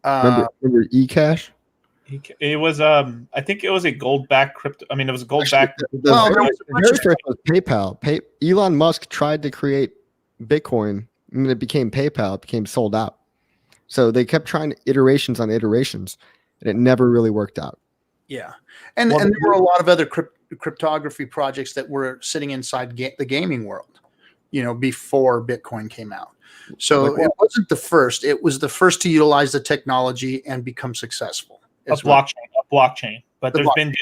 Remember eCash? It was I think it was a gold-backed crypto. I mean, it was gold-backed. The very first was PayPal. Elon Musk tried to create Bitcoin, and it became PayPal. It became sold out. So they kept trying iterations on iterations, and it never really worked out. Yeah, and there were a lot of other cryptography projects that were sitting inside the gaming world, before Bitcoin came out. So it wasn't the first. It was the first to utilize the technology and become successful. A blockchain. But there's been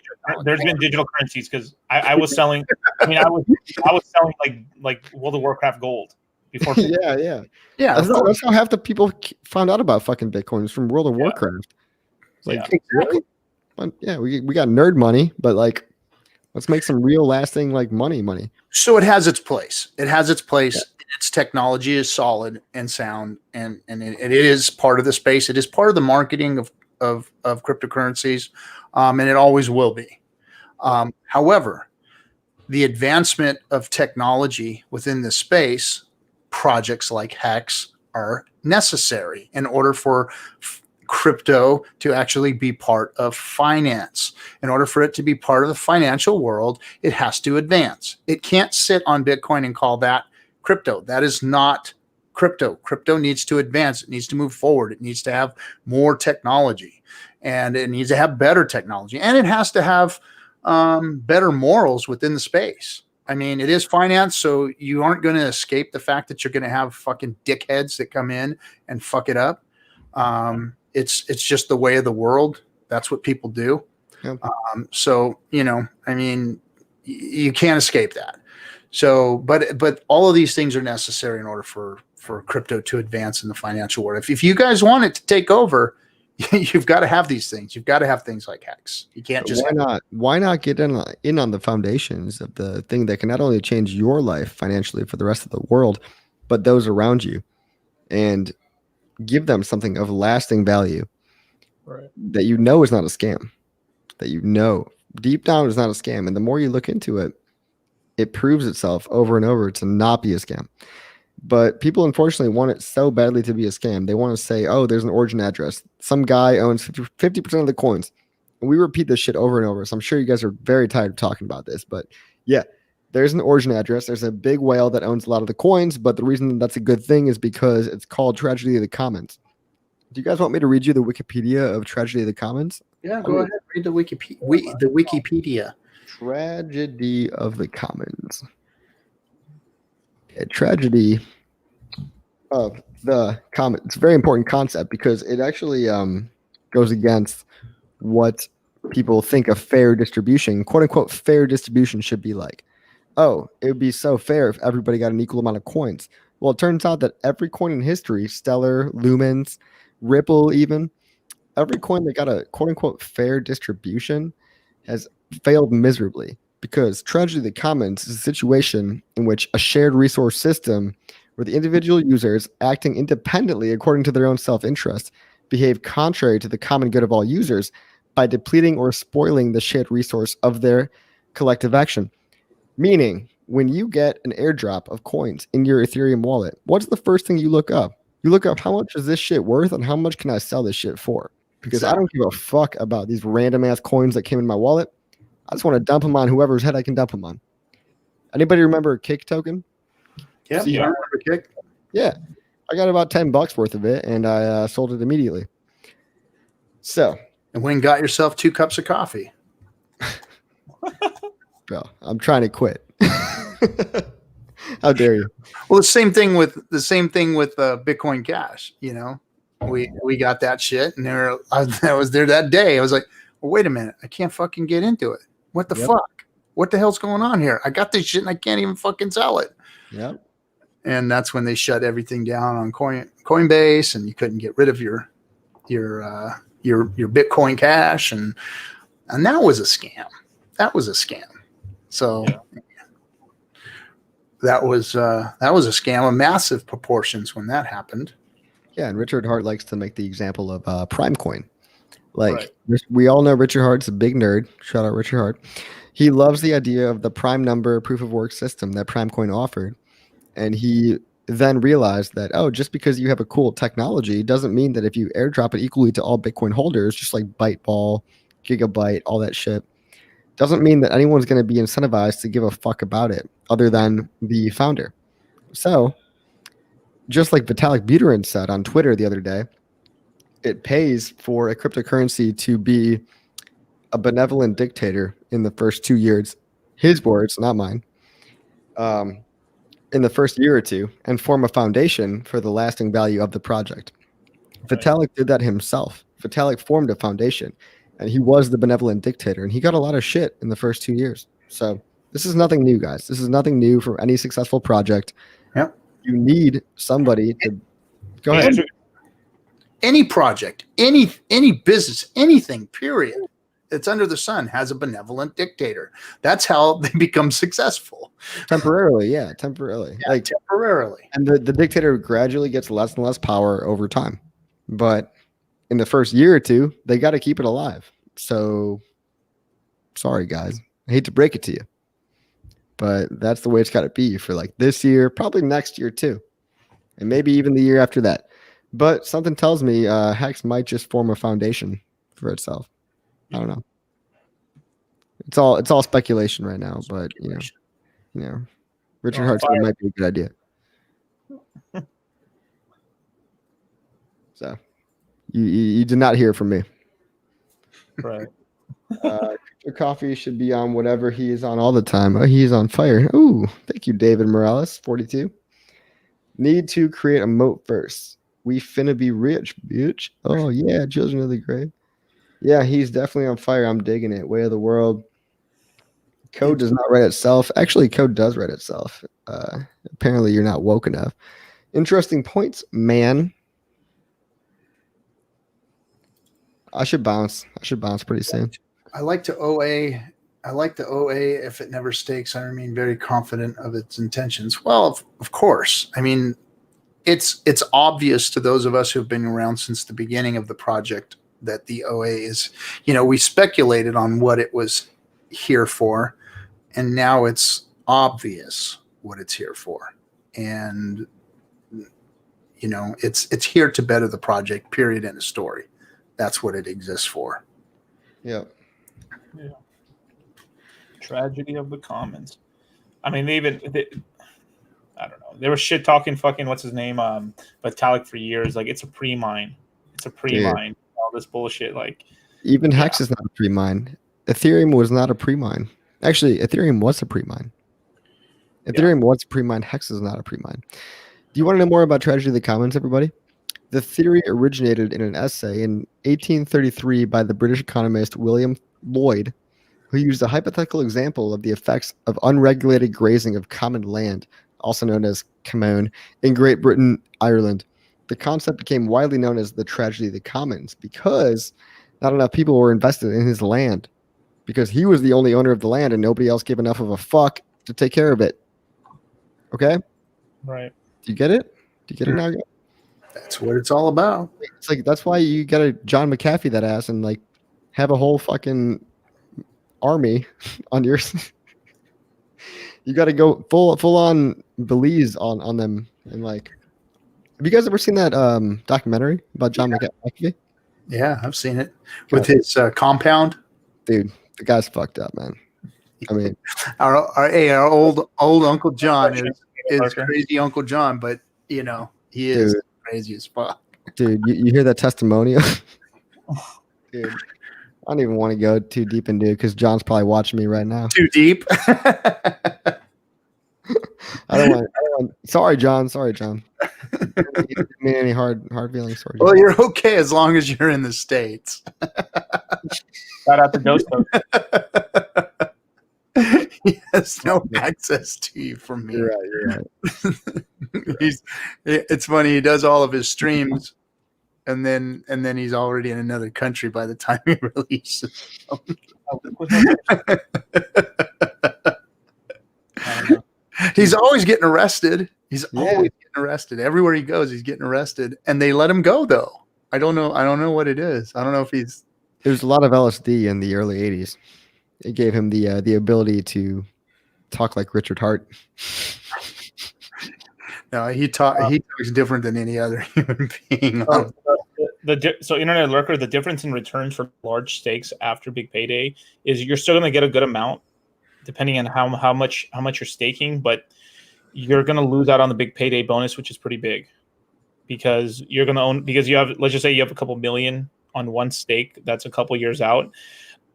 digital currencies, because I was selling. I mean, I was selling like World of Warcraft gold before. Yeah. That's how half the people found out about fucking Bitcoin, from World of Warcraft. Exactly. Yeah, we got nerd money, but let's make some real lasting money. So it has its place. It has its place. Yeah. Its technology is solid and sound, and it is part of the space. It is part of the marketing of cryptocurrencies, and it always will be. However, the advancement of technology within this space, projects like Hex, are necessary in order for crypto to actually be part of finance. In order for it to be part of the financial world, it has to advance. It can't sit on Bitcoin and call that crypto. That is not crypto. Crypto needs to advance. It needs to move forward. It needs to have more technology, and it needs to have better technology, and it has to have better morals within the space. I mean, it is finance, so you aren't going to escape the fact that you're going to have fucking dickheads that come in and fuck it up. It's just the way of the world. That's what people do. Yep. So, I mean, you can't escape that. So, but all of these things are necessary in order for crypto to advance in the financial world. If you guys want it to take over, you've got to have these things. You've got to have things like Hex. You can't just why not get in on the foundations of the thing that can not only change your life financially for the rest of the world, but those around you, and give them something of lasting value, right, that is not a scam, that deep down is not a scam. And the more you look into it, it proves itself over and over to not be a scam. But people, unfortunately, want it so badly to be a scam. They want to say, oh, there's an origin address. Some guy owns 50% of the coins. And we repeat this shit over and over. So I'm sure you guys are very tired of talking about this. But yeah, there's an origin address. There's a big whale that owns a lot of the coins. But the reason that's a good thing is because it's called Tragedy of the Commons. Do you guys want me to read you the Wikipedia of Tragedy of the Commons? Yeah, go ahead. Read the Wikipedia. Tragedy of the Commons. A tragedy of the commons. It's a very important concept because it actually goes against what people think a fair distribution, quote unquote, fair distribution should be like. Oh, it would be so fair if everybody got an equal amount of coins. Well, it turns out that every coin in history, Stellar, Lumens, Ripple, even every coin that got a quote unquote fair distribution has failed miserably. Because Tragedy of the Commons is a situation in which a shared resource system where the individual users, acting independently according to their own self-interest, behave contrary to the common good of all users, by depleting or spoiling the shared resource of their collective action. Meaning, when you get an airdrop of coins in your Ethereum wallet, what's the first thing you look up? You look up how much is this shit worth and how much can I sell this shit for? Because I don't give a fuck about these random ass coins that came in my wallet. I just want to dump them on whoever's head I can dump them on. Anybody remember Kick token? Yeah, I remember Kick. Yeah, I got about $10 worth of it, and I sold it immediately. So, and went and got yourself 2 cups of coffee. Bro, I'm trying to quit. How dare you? Well, the same thing with Bitcoin Cash. You know, we got that shit, and I was there that day. I was like, well, wait a minute, I can't fucking get into it. What the fuck? What the hell's going on here? I got this shit and I can't even fucking sell it. Yep. And that's when they shut everything down on Coinbase, and you couldn't get rid of your Bitcoin Cash, and that was a scam. That was a scam. So that was a scam of massive proportions when that happened. Yeah, and Richard Hart likes to make the example of Prime Coin. Like we all know Richard Hart's a big nerd. Shout out Richard Hart. He loves the idea of the prime number proof of work system that Prime Coin offered. And he then realized that, just because you have a cool technology doesn't mean that if you airdrop it equally to all Bitcoin holders, just like Byteball, Gigabyte, all that shit, doesn't mean that anyone's going to be incentivized to give a fuck about it other than the founder. So, just like Vitalik Buterin said on Twitter the other day, it pays for a cryptocurrency to be a benevolent dictator in the first 2 years. His words, not mine. In the first year or two, and form a foundation for the lasting value of the project. Vitalik did that himself. Vitalik formed a foundation, and he was the benevolent dictator, and he got a lot of shit in the first 2 years. So this is nothing new, guys. This is nothing new for any successful project. Yep. You need somebody to go ahead. Any project, any business, anything, period, that's under the sun has a benevolent dictator. That's how they become successful. Temporarily, yeah, temporarily. Yeah, temporarily. And the dictator gradually gets less and less power over time. But in the first year or two, they got to keep it alive. So, sorry, guys. I hate to break it to you. But that's the way it's got to be for like this year, probably next year too. And maybe even the year after that. But something tells me Hex might just form a foundation for itself. I don't know. It's all speculation right now, but you know, Richard Hart said it might be a good idea. So you did not hear from me. Right. Your coffee should be on whatever he is on all the time. Oh, he's on fire. Ooh, thank you, David Morales, 42. Need to create a moat first. We finna be rich, bitch. Oh yeah, children of the grave. Yeah, he's definitely on fire. I'm digging it. Way of the world. Code does not write itself. Actually, code does write itself. Apparently, you're not woke enough. Interesting points, man. I should bounce. Pretty soon. I like to OA. I like the OA. If it never stakes, I remain very confident of its intentions. Well, of course. I mean, it's obvious to those of us who've been around since the beginning of the project that the OA is, we speculated on what it was here for, and now it's obvious what it's here for. And, it's here to better the project, period, end of story. That's what it exists for. Yeah. Tragedy of the commons. I mean, I don't know. They were shit talking fucking, what's his name? Vitalik for years. Like, it's a pre-mine. All this bullshit, like even Hex is not a pre-mine. Ethereum was not a pre-mine. Actually, Ethereum was a pre-mine. Was a pre-mine. Hex is not a pre-mine. Do you want to know more about tragedy of the commons, everybody? The theory originated in an essay in 1833 by the British economist William Lloyd, who used a hypothetical example of the effects of unregulated grazing of common land, also known as commune, in Great Britain, Ireland. The concept became widely known as the tragedy of the commons because not enough people were invested in his land because he was the only owner of the land and nobody else gave enough of a fuck to take care of it. Okay? Right. Do you get it? Now? That's what it's all about. It's like that's why you got to John McAfee that ass and like have a whole fucking army on your. You got to go full on Belize on them, and like, have you guys ever seen that documentary about John McAfee? Yeah, I've seen it with his compound. Dude, the guy's fucked up, man. I mean, our old Uncle John is crazy Uncle John, but you know he is crazy as fuck. Dude, you hear that testimonial? Dude, I don't even want to go too deep into it because John's probably watching me right now. Too deep? I don't want. Sorry, John. Didn't mean any hard feelings. Sorry, well, you're okay as long as you're in the States. Shout out to Ghost. He has no access to you from me. You're right. It's funny. He does all of his streams, and then he's already in another country by the time he releases. He's always getting arrested. He's always getting arrested. Everywhere he goes, he's getting arrested, and they let him go though. I don't know what it is. I don't know if he's. There's a lot of LSD in the early '80s. It gave him the ability to talk like Richard Hart. No, he talks different than any other human being. So Internet Lurker, the difference in returns for large stakes after big payday is you're still going to get a good amount, depending on how much you're staking, but you're going to lose out on the big payday bonus, which is pretty big, because you're going to own, because you have, let's just say you have a couple million on one stake that's a couple years out.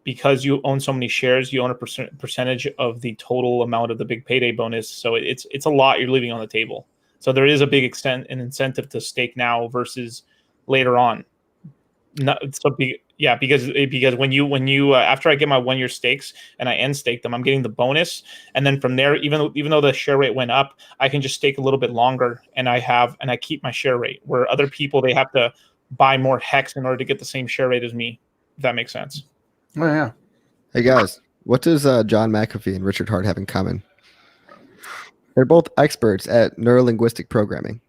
Because you own so many shares, you own a percentage of the total amount of the big payday bonus. So it's a lot you're leaving on the table. So there is a big an incentive to stake now versus later on. Because when you after I get my 1 year stakes and I end stake them, I'm getting the bonus, and then from there, even though the share rate went up, I can just stake a little bit longer, and I keep my share rate. Where other people, they have to buy more hex in order to get the same share rate as me. If that makes sense. Oh yeah. Hey guys, what does John McAfee and Richard Hart have in common? They're both experts at neurolinguistic programming.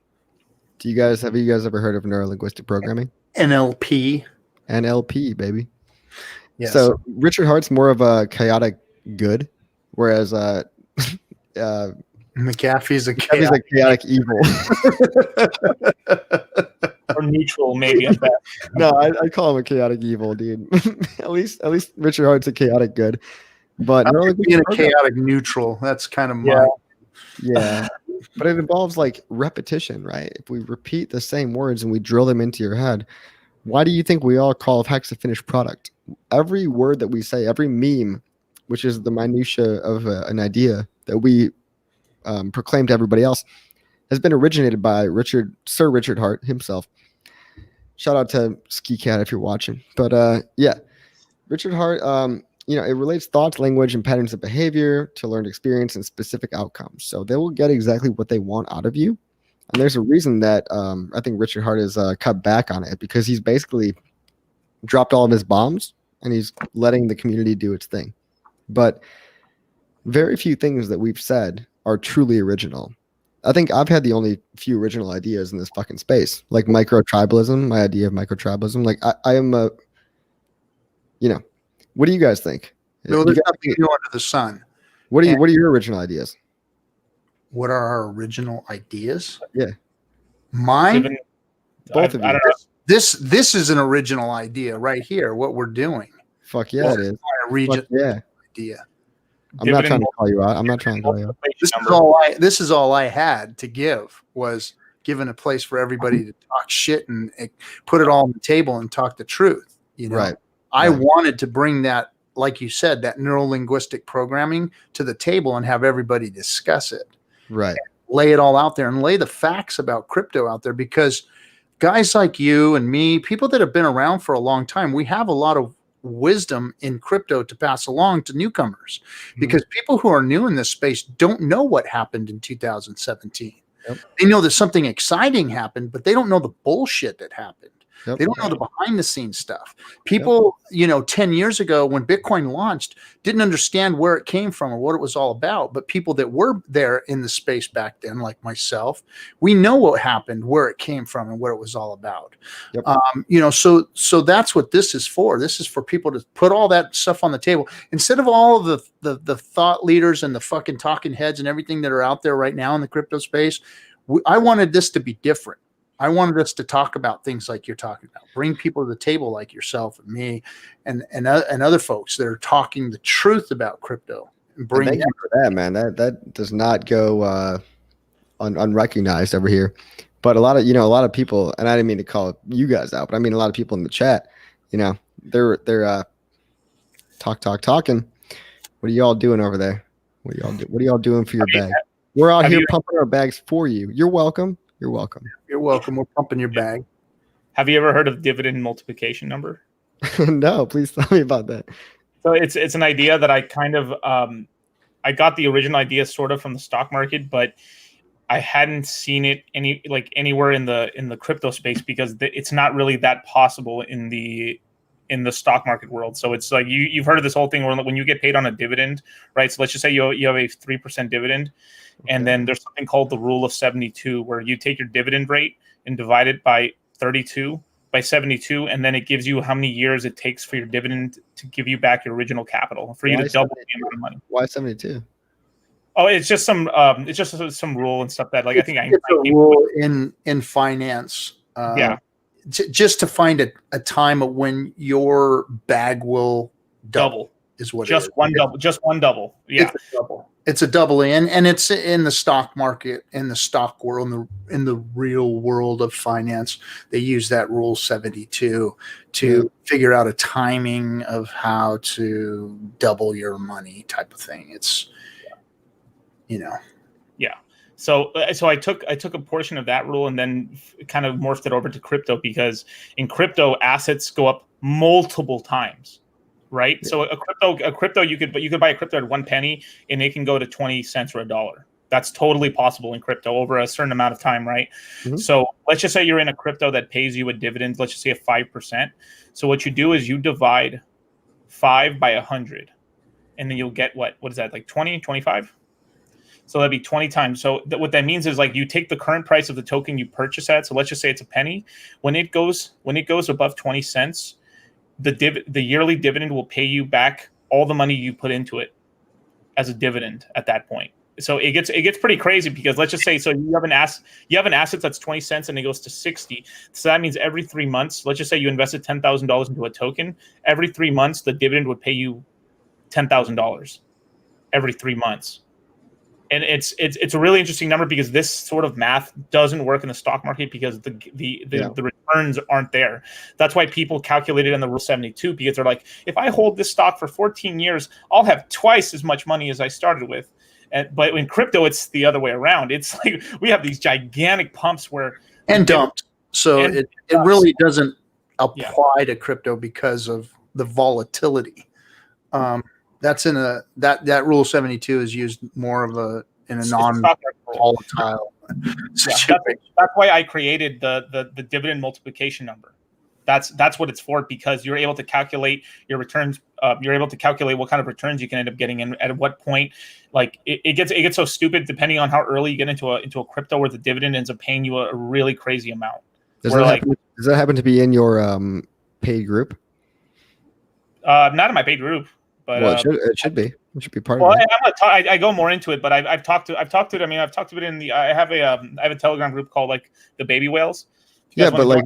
Have you guys ever heard of neurolinguistic programming? NLP. NLP, baby. Yes. So Richard Hart's more of a chaotic good, whereas McAfee's a chaotic evil. Or neutral, maybe. No, I call him a chaotic evil, dude. at least Richard Hart's a chaotic good. But being a chaotic neutral, that's kind of yeah. But it involves like repetition, right? If we repeat the same words and we drill them into your head, why do you think we all call Hex a finished product? Every word that we say, every meme, which is the minutia of an idea that we proclaim to everybody else, has been originated by Sir Richard Hart himself. Shout out to Ski Cat if you're watching. But yeah, Richard Hart, it relates thoughts, language, and patterns of behavior to learned experience and specific outcomes. So they will get exactly what they want out of you. And there's a reason that I think Richard Hart has cut back on it, because he's basically dropped all of his bombs and he's letting the community do its thing. But very few things that we've said are truly original. I think I've had the only few original ideas in this fucking space, like micro-tribalism, my idea of micro-tribalism. Like I am what do you guys think? No, there's nothing new under the sun. What are your original ideas? What are our original ideas? Yeah. Mine? Both of you. This is an original idea right here, what we're doing. Fuck yeah, it is. Idea. I'm not trying to call you out. I'm not trying to call you out. This is all I had to give, was given a place for everybody to talk shit and put it all on the table and talk the truth. Right. I wanted to bring that, like you said, that neurolinguistic programming to the table and have everybody discuss it. Right. Lay it all out there and lay the facts about crypto out there, because guys like you and me, people that have been around for a long time, we have a lot of wisdom in crypto to pass along to newcomers, because people who are new in this space don't know what happened in 2017. Yep. They know that something exciting happened, but they don't know the bullshit that happened. Yep. They don't know the behind the scenes stuff. People, 10 years ago when Bitcoin launched, didn't understand where it came from or what it was all about. But people that were there in the space back then, like myself, we know what happened, where it came from, and what it was all about. Yep. So that's what this is for. This is for people to put all that stuff on the table instead of all of the thought leaders and the fucking talking heads and everything that are out there right now in the crypto space. I wanted this to be different. I wanted us to talk about things like you're talking about, bring people to the table like yourself and me and other folks that are talking the truth about crypto. And thank you for that, man. That does not go unrecognized over here. But a lot of people, and I didn't mean to call you guys out, but I mean a lot of people in the chat, they're talking. What are y'all doing over there? What are y'all doing for your bag? We're out here pumping our bags for you. You're welcome. You're welcome. You're welcome. We're pumping your bag. Have you ever heard of dividend multiplication number? No, please tell me about that. So it's an idea that I kind of I got the original idea sort of from the stock market, but I hadn't seen it anywhere in the crypto space because it's not really that possible in the stock market world. So it's like you've heard of this whole thing where when you get paid on a dividend, right? So let's just say you have a 3% dividend. Okay. And then there's something called the rule of 72, where you take your dividend rate and divide it by 72, and then it gives you how many years it takes for your dividend to give you back your original capital, for you to double the amount of money. Why 72? Oh, it's just some rule and stuff that it's a rule in finance. Just to find a time when your bag will double is what just it is. One double. Yeah. It's a double. It's a double and it's in the stock market, in the stock world, in the real world of finance. They use that rule 72 to figure out a timing of how to double your money type of thing. It's, Yeah. So I took a portion of that rule and then kind of morphed it over to crypto, because in crypto assets go up multiple times. Right. Yeah. So a crypto, you could buy a crypto at 1 penny and it can go to 20 cents or $1. That's totally possible in crypto over a certain amount of time. Right. Mm-hmm. So let's just say you're in a crypto that pays you a dividend. Let's just say 5%. So what you do is you divide 5 by 100 and then you'll get what is that, like 20, 25? So that'd be 20 times. So what that means is like you take the current price of the token you purchase at. So let's just say it's a penny. When it goes above 20 cents, the yearly dividend will pay you back all the money you put into it as a dividend at that point. So it gets pretty crazy, because let's just say, so you have an asset that's 20 cents and it goes to 60. So that means every 3 months, let's just say you invested $10,000 into a token. Every 3 months, the dividend would pay you $10,000 every 3 months. And it's a really interesting number, because this sort of math doesn't work in the stock market because the returns aren't there. That's why people calculate it in the rule 72, because they're like, if I hold this stock for 14 years, I'll have twice as much money as I started with. But in crypto, it's the other way around. It's like we have these gigantic pumps and dumped. So it really doesn't apply to crypto because of the volatility. That's in that rule 72 is used more of in a non-volatile situation. That's why I created the dividend multiplication number. That's what it's for, because you're able to calculate your returns. You're able to calculate what kind of returns you can end up getting, and at what point, like it gets so stupid depending on how early you get into a crypto where the dividend ends up paying you a really crazy amount. Does that happen to be in your paid group? Not in my paid group. But it should be. It should be part of it. I go more into it, but I've talked to it. I mean, I've talked to it in the. I have a Telegram group called like the Baby Whales. Yeah, but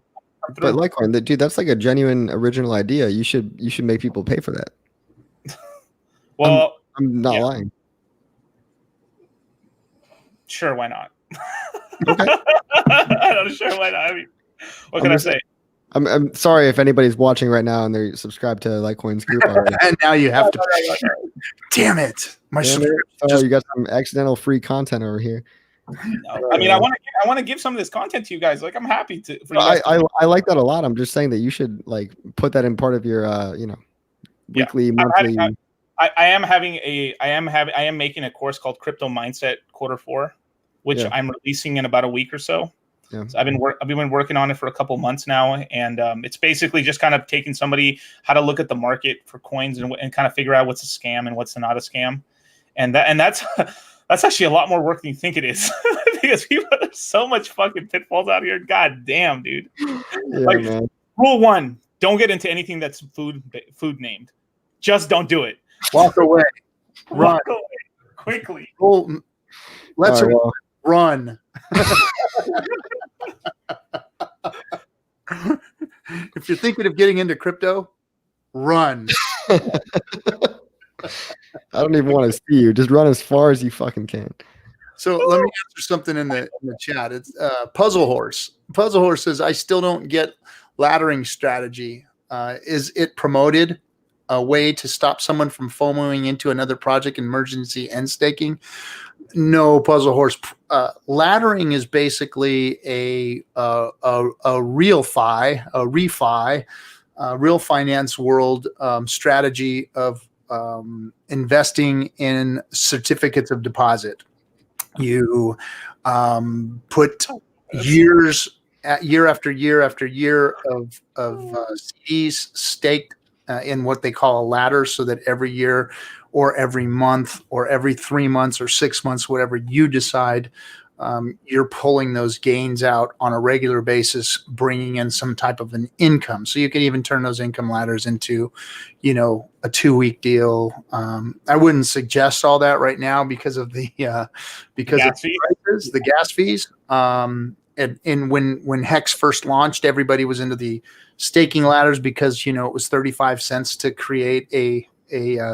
Litecoin, dude, that's like a genuine original idea. You should make people pay for that. Well, I'm not lying. Sure, why not? Okay. I'm sure why not. I mean, what can I say? I'm sorry if anybody's watching right now and they're subscribed to Litecoin's group already. And now you have to. Damn it! You got some accidental free content over here. No. I mean, I want to give some of this content to you guys. Like, I'm happy to. I like that a lot. I'm just saying that you should like put that in part of your weekly, monthly. I am making a course called Crypto Mindset Quarter 4, which I'm releasing in about a week or so. Yeah. So I've been working on it for a couple months now, and it's basically just kind of taking somebody how to look at the market for coins and kind of figure out what's a scam and what's not a scam, and that's that's actually a lot more work than you think it is because there's so much fucking pitfalls out here. God damn, dude. Yeah, like, man. Rule 1: don't get into anything that's food named. Just don't do it. Walk away. Walk away quickly. Well, let's All right, well. run. If you're thinking of getting into crypto, run. I don't even want to see you. Just run as far as you fucking can. So let me answer something in the chat. It's Puzzle Horse. Puzzle Horse says, I still don't get laddering strategy. Is it promoted a way to stop someone from FOMOing into another project, emergency end staking? No, Puzzle Horse. Laddering is basically a real finance world strategy of investing in certificates of deposit. You put year after year after year of CDs staked in what they call a ladder, so that every year or every month or every 3 months or 6 months, whatever you decide, you're pulling those gains out on a regular basis, bringing in some type of an income. So you can even turn those income ladders into, a 2-week deal. I wouldn't suggest all that right now because of the prices, the gas fees. And when Hex first launched, everybody was into the staking ladders because it was 35 cents to create a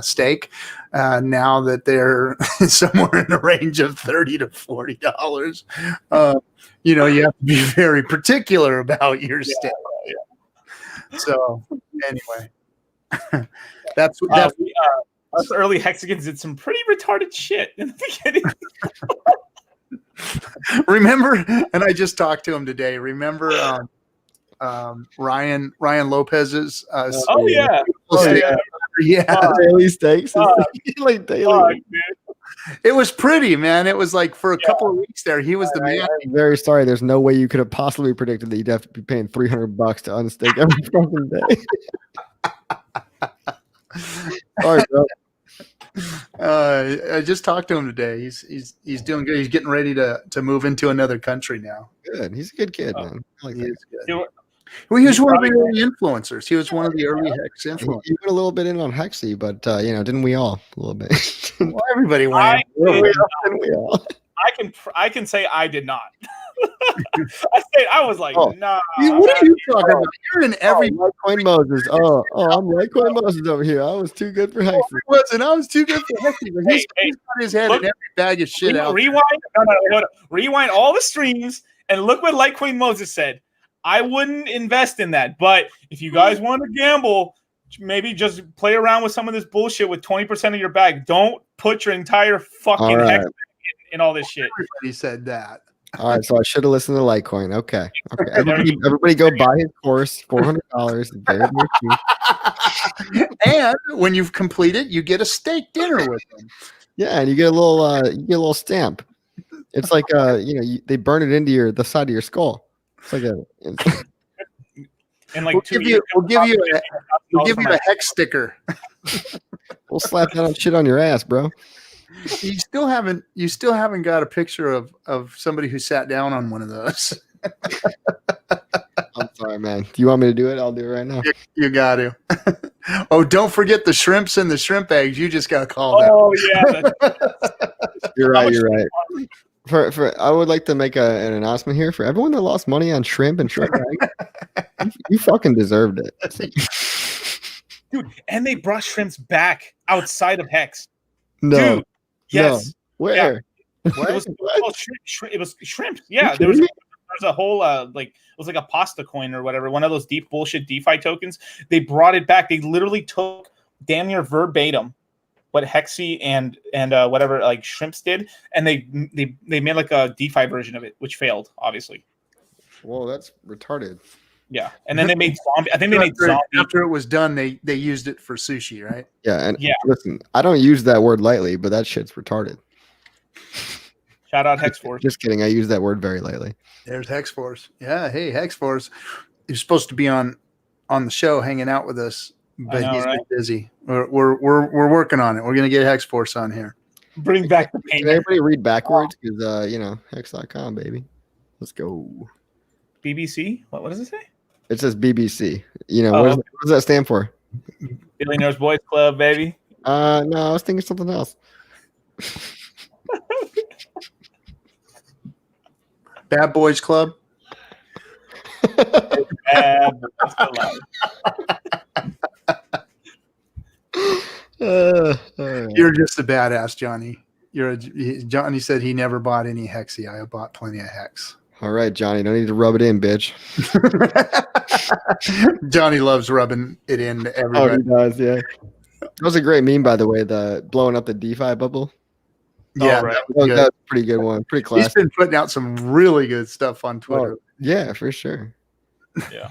stake. Now that they're somewhere in the range of $30 to $40, you have to be very particular about your stake. So anyway, that's us early Hexicans did some pretty retarded shit in the beginning. Remember, and I just talked to him today. Remember Ryan Lopez's daily stakes. Like daily. It was pretty, man. It was like for a couple of weeks there, he was the man. I'm very sorry. There's no way you could have possibly predicted that you'd have to be paying $300 to unstake every fucking day. Sorry, bro. I just talked to him today. He's doing good. He's getting ready to move into another country now. Good. He's a good kid, man. I like that. Well, he was one of the early influencers. He was one of the early Hex influencers. He went a little bit in on Hexy, but didn't we all a little bit? Well, everybody went. I can say I did not. I was like, nah. What are you talking about? You're in every Litecoin Moses. I'm Litecoin Moses over here. I was too good for Hexy. I was too good for Hexy. But he's got his head in every bag of shit out. Rewind all the streams and look what Litecoin Moses said. I wouldn't invest in that, but if you guys want to gamble, maybe just play around with some of this bullshit with 20% of your bag. Don't put your entire fucking Hex in all this shit. Everybody said that. All right, so I should have listened to Litecoin. Okay. Everybody go buy his course, $400. Very, very cheap. And when you've completed, you get a steak dinner with them. Yeah, and you get a little stamp. It's like they burn it into the side of your skull. It's like and like we'll give you a Hex sticker. We'll slap that shit on your ass, bro. You still haven't got a picture of somebody who sat down on one of those. I'm sorry, man. Do you want me to do it? I'll do it right now. You got to. Oh, don't forget the shrimps and the shrimp eggs. You just got called out. Oh yeah. You're right. For I would like to make an announcement here for everyone that lost money on shrimp and shrimp eggs. You fucking deserved it, dude. And they brought shrimps back outside of Hex. No, dude, yes. No. Where? Yeah. It was shrimp. Yeah, there was a whole it was like a pasta coin or whatever. One of those deep bullshit DeFi tokens. They brought it back. They literally took damn near verbatim what Hexy and whatever like shrimps did, and they made like a DeFi version of it, which failed, obviously. Whoa, that's retarded. Yeah, and then they made zombie. I think they made zombie. After it was done, they used it for sushi, right? Yeah, and listen, I don't use that word lightly, but that shit's retarded. Shout out Hex Force. Just kidding. I use that word very lightly. There's Hex Force. Yeah, hey, Hex Force. He's supposed to be on the show hanging out with us, but he's been busy. We're working on it. We're gonna get Hex Force on here. Bring back the pain. Can everybody read backwards? Because hex.com, baby. Let's go. BBC? What does it say? It says BBC. What does that stand for? Billionaires Boys Club, baby. No, I was thinking something else. Bad Boys Club. Bad Boys Club. You're just a badass, Johnny. Johnny said he never bought any Hexy. I bought plenty of Hex. All right, Johnny. Don't need to rub it in, bitch. Johnny loves rubbing it in to everybody. Oh, he does, yeah. That was a great meme, by the way, the blowing up the DeFi bubble. Yeah, right. that was That's a pretty good one. Pretty classic. He's been putting out some really good stuff on Twitter. Yeah, for sure. Yeah.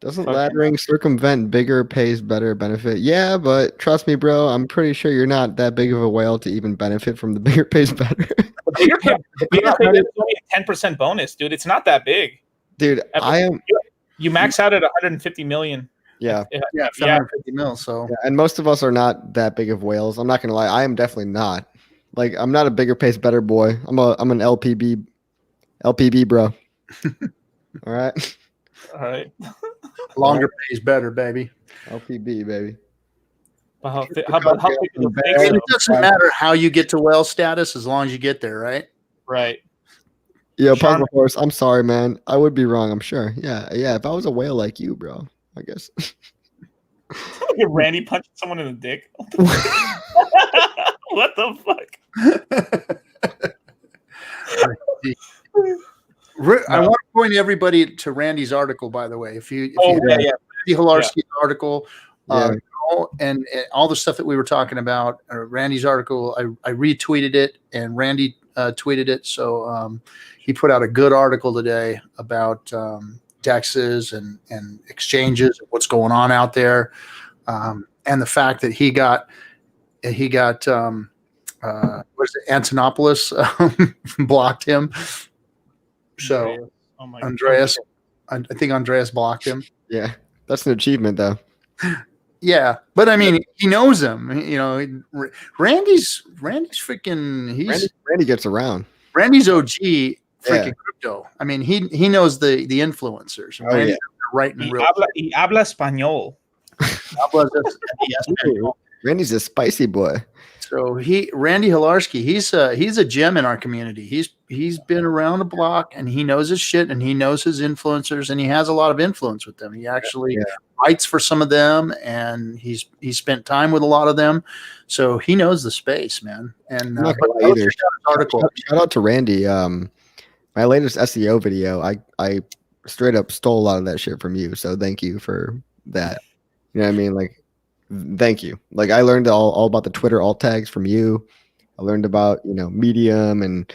Doesn't laddering circumvent bigger pays better benefit? Yeah, but trust me, bro, I'm pretty sure you're not that big of a whale to even benefit from the bigger pays better. The bigger pay is only a 10% bonus, dude. It's not that big. Dude, You max out at 150 million. Yeah. Yeah, 750 mil. So Yeah, and most of us are not that big of whales. I'm not gonna lie. I am definitely not. Like, I'm not a bigger pays better boy. I'm an LPB bro. All right. All right. longer pays better, baby. LPB, baby. How big is the big And it doesn't matter how you get to whale status as long as you get there, right? Right. Yeah, Sean- Puzzle Horse. I'm sorry, man. I would be wrong, I'm sure. Yeah. If I was a whale like you, bro, I guess. Look at Randy punching someone in the dick. What the fuck? I want to point everybody to Randy's article, by the way. If you Randy Hilarski's article, and all the stuff that we were talking about, Randy's article, I retweeted it, and Randy tweeted it. So he put out a good article today about DEXs and exchanges and what's going on out there, and the fact that he got what is it, Antonopoulos blocked him. So Andreas, I think Andreas blocked him. Yeah, that's an achievement, though. Yeah, but I mean, he knows him. Randy's freaking. Randy gets around. Randy's OG freaking crypto. I mean, he knows the influencers. Oh, yeah. Right in real. He habla español. Randy's a spicy boy. So Randy Hilarski, he's a gem in our community. He's been around the block, and he knows his shit, and he knows his influencers, and he has a lot of influence with them. He actually writes for some of them, and he's spent time with a lot of them, so he knows the space, man. And shout out to Randy. My latest SEO video, I straight up stole a lot of that shit from you, so thank you for that. You know what I mean? Like, thank you. Like, I learned all about the Twitter alt tags from you. I learned about, Medium and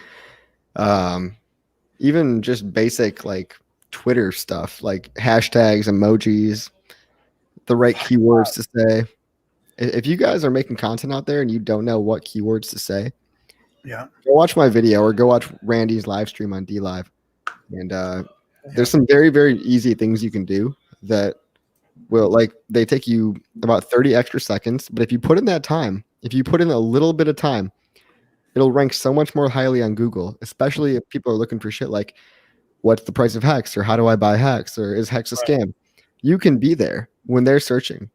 even just basic like Twitter stuff, like hashtags, emojis, the right keywords to say. If you guys are making content out there and you don't know what keywords to say, go watch my video or go watch Randy's live stream on Dlive. And there's some very, very easy things you can do that they take you about 30 extra seconds, but if you put in that time, if you put in a little bit of time, it'll rank so much more highly on Google, especially if people are looking for shit like, what's the price of Hex, or how do I buy Hex, or is Hex a scam? You can be there when they're searching,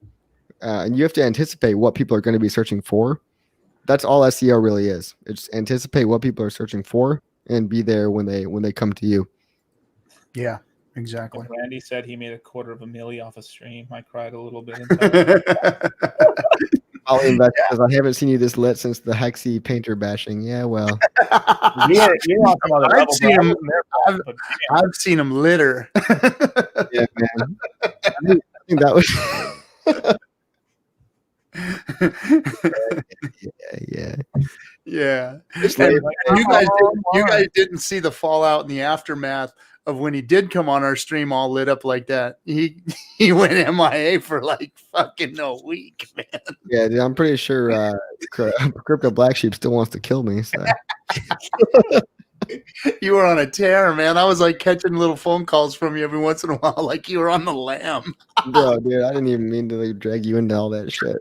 and you have to anticipate what people are going to be searching for. That's all SEO really is. It's anticipate what people are searching for and be there when they come to you. Yeah. Exactly. When Randy said he made $250,000 off a stream, I cried a little bit. I'll invest because I haven't seen you this lit since the Hexy painter bashing. Yeah, well, you're on some other level. I've seen him litter. Yeah, man. I think that was. Yeah. Yeah. Just And like, you guys didn't see the fallout and the aftermath of when he did come on our stream all lit up like that. He went MIA for like fucking a week, man. yeah, dude, I'm pretty sure Crypto Black Sheep still wants to kill me. So. You were on a tear, man. I was like catching little phone calls from you every once in a while, like you were on the lam. Bro, dude, I didn't even mean to like, drag you into all that shit.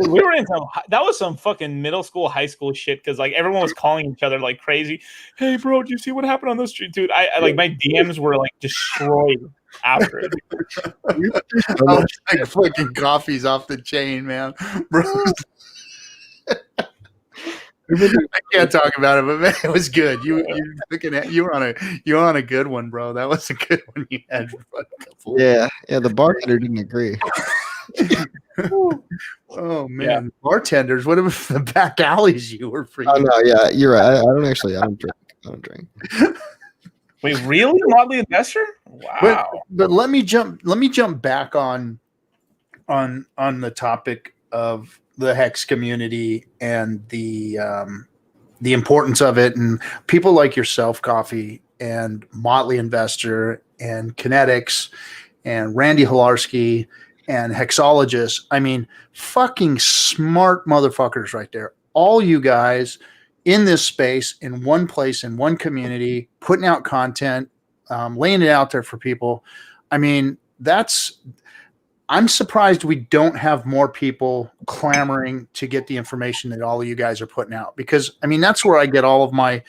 We were in that was some fucking middle school, high school shit because like everyone was calling each other like crazy. Hey, bro, do you see what happened on the street, dude? I like my DMs were like destroyed after it. I was like fucking coffee's off the chain, man, bro. I can't talk about it, but man, it was good. You were on a good one, bro. That was a good one you had. Yeah, the bartender didn't agree. Oh man, bartenders! What about the back alleys you were freaking? Oh no, yeah, you're right. I don't drink. Wait, really, Motley Investor? Wow. But let me jump back on the topic of the Hex community and the importance of it, and people like yourself, Coffee, and Motley Investor, and Kinetics, and Randy Hilarski, and Hexologist. I mean, fucking smart motherfuckers right there. All you guys in this space, in one place, in one community, putting out content, laying it out there for people. I mean, I'm surprised we don't have more people clamoring to get the information that all of you guys are putting out, because I mean, that's where I get all of my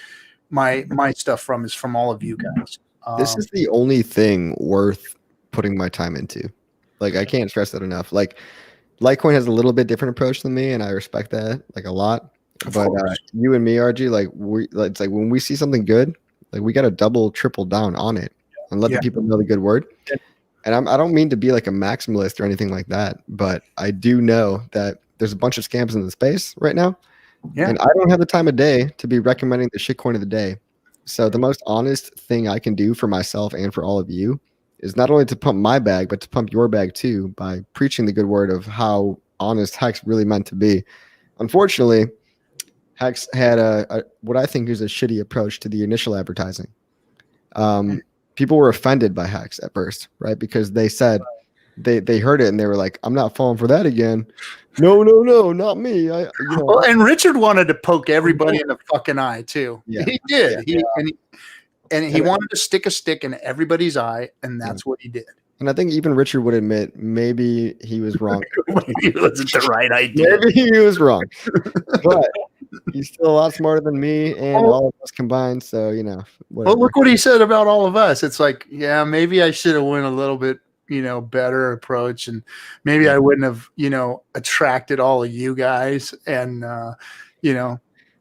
stuff from, is from all of you guys. This is the only thing worth putting my time into. Like, I can't stress that enough. Like, Litecoin has a little bit different approach than me, and I respect that like a lot. But you and me, RG, like it's like when we see something good, like we got to double, triple down on it and let the people know the good word. And I don't mean to be like a maximalist or anything like that, but I do know that there's a bunch of scams in the space right now. Yeah. And I don't have the time of day to be recommending the shitcoin of the day. So the most honest thing I can do for myself and for all of you is not only to pump my bag, but to pump your bag too, by preaching the good word of how honest Hex really meant to be. Unfortunately, Hex had a what I think is a shitty approach to the initial advertising. People were offended by Hex at first, right? Because they said they heard it and they were like, "I'm not falling for that again." No, not me. Well, and Richard wanted to poke everybody in the fucking eye too. Yeah. He did. He wanted to stick a stick in everybody's eye, and that's what he did. And I think even Richard would admit maybe he was wrong. Maybe it wasn't the right idea. Maybe he was wrong. But he's still a lot smarter than me and all of us combined. So, whatever. Well, look what he said about all of us. It's like, yeah, maybe I should have went a little bit, better approach, and maybe I wouldn't have, attracted all of you guys and,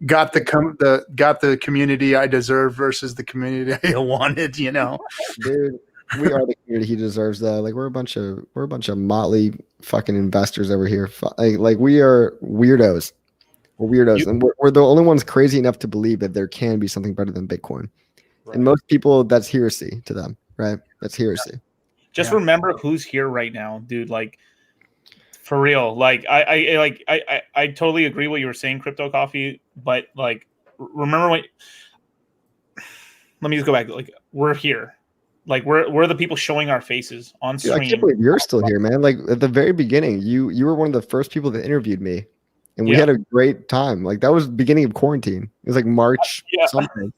got the community I deserve versus the community I wanted, Dude, we are the community he deserves, though. Like, we're a bunch of motley fucking investors over here. Like we are weirdos. We're weirdos, and we're the only ones crazy enough to believe that there can be something better than Bitcoin. Right. And most people, that's heresy to them, right? That's heresy. Just remember who's here right now, dude. Like, for real. Like, I totally agree what you were saying, Crypto Coffee. But like, remember what? Let me just go back. Like, we're here. Like, we're the people showing our faces on stream. I can't believe you're still here, man. Like, at the very beginning, you were one of the first people that interviewed me. And we had a great time. Like, that was the beginning of quarantine. It was like March something.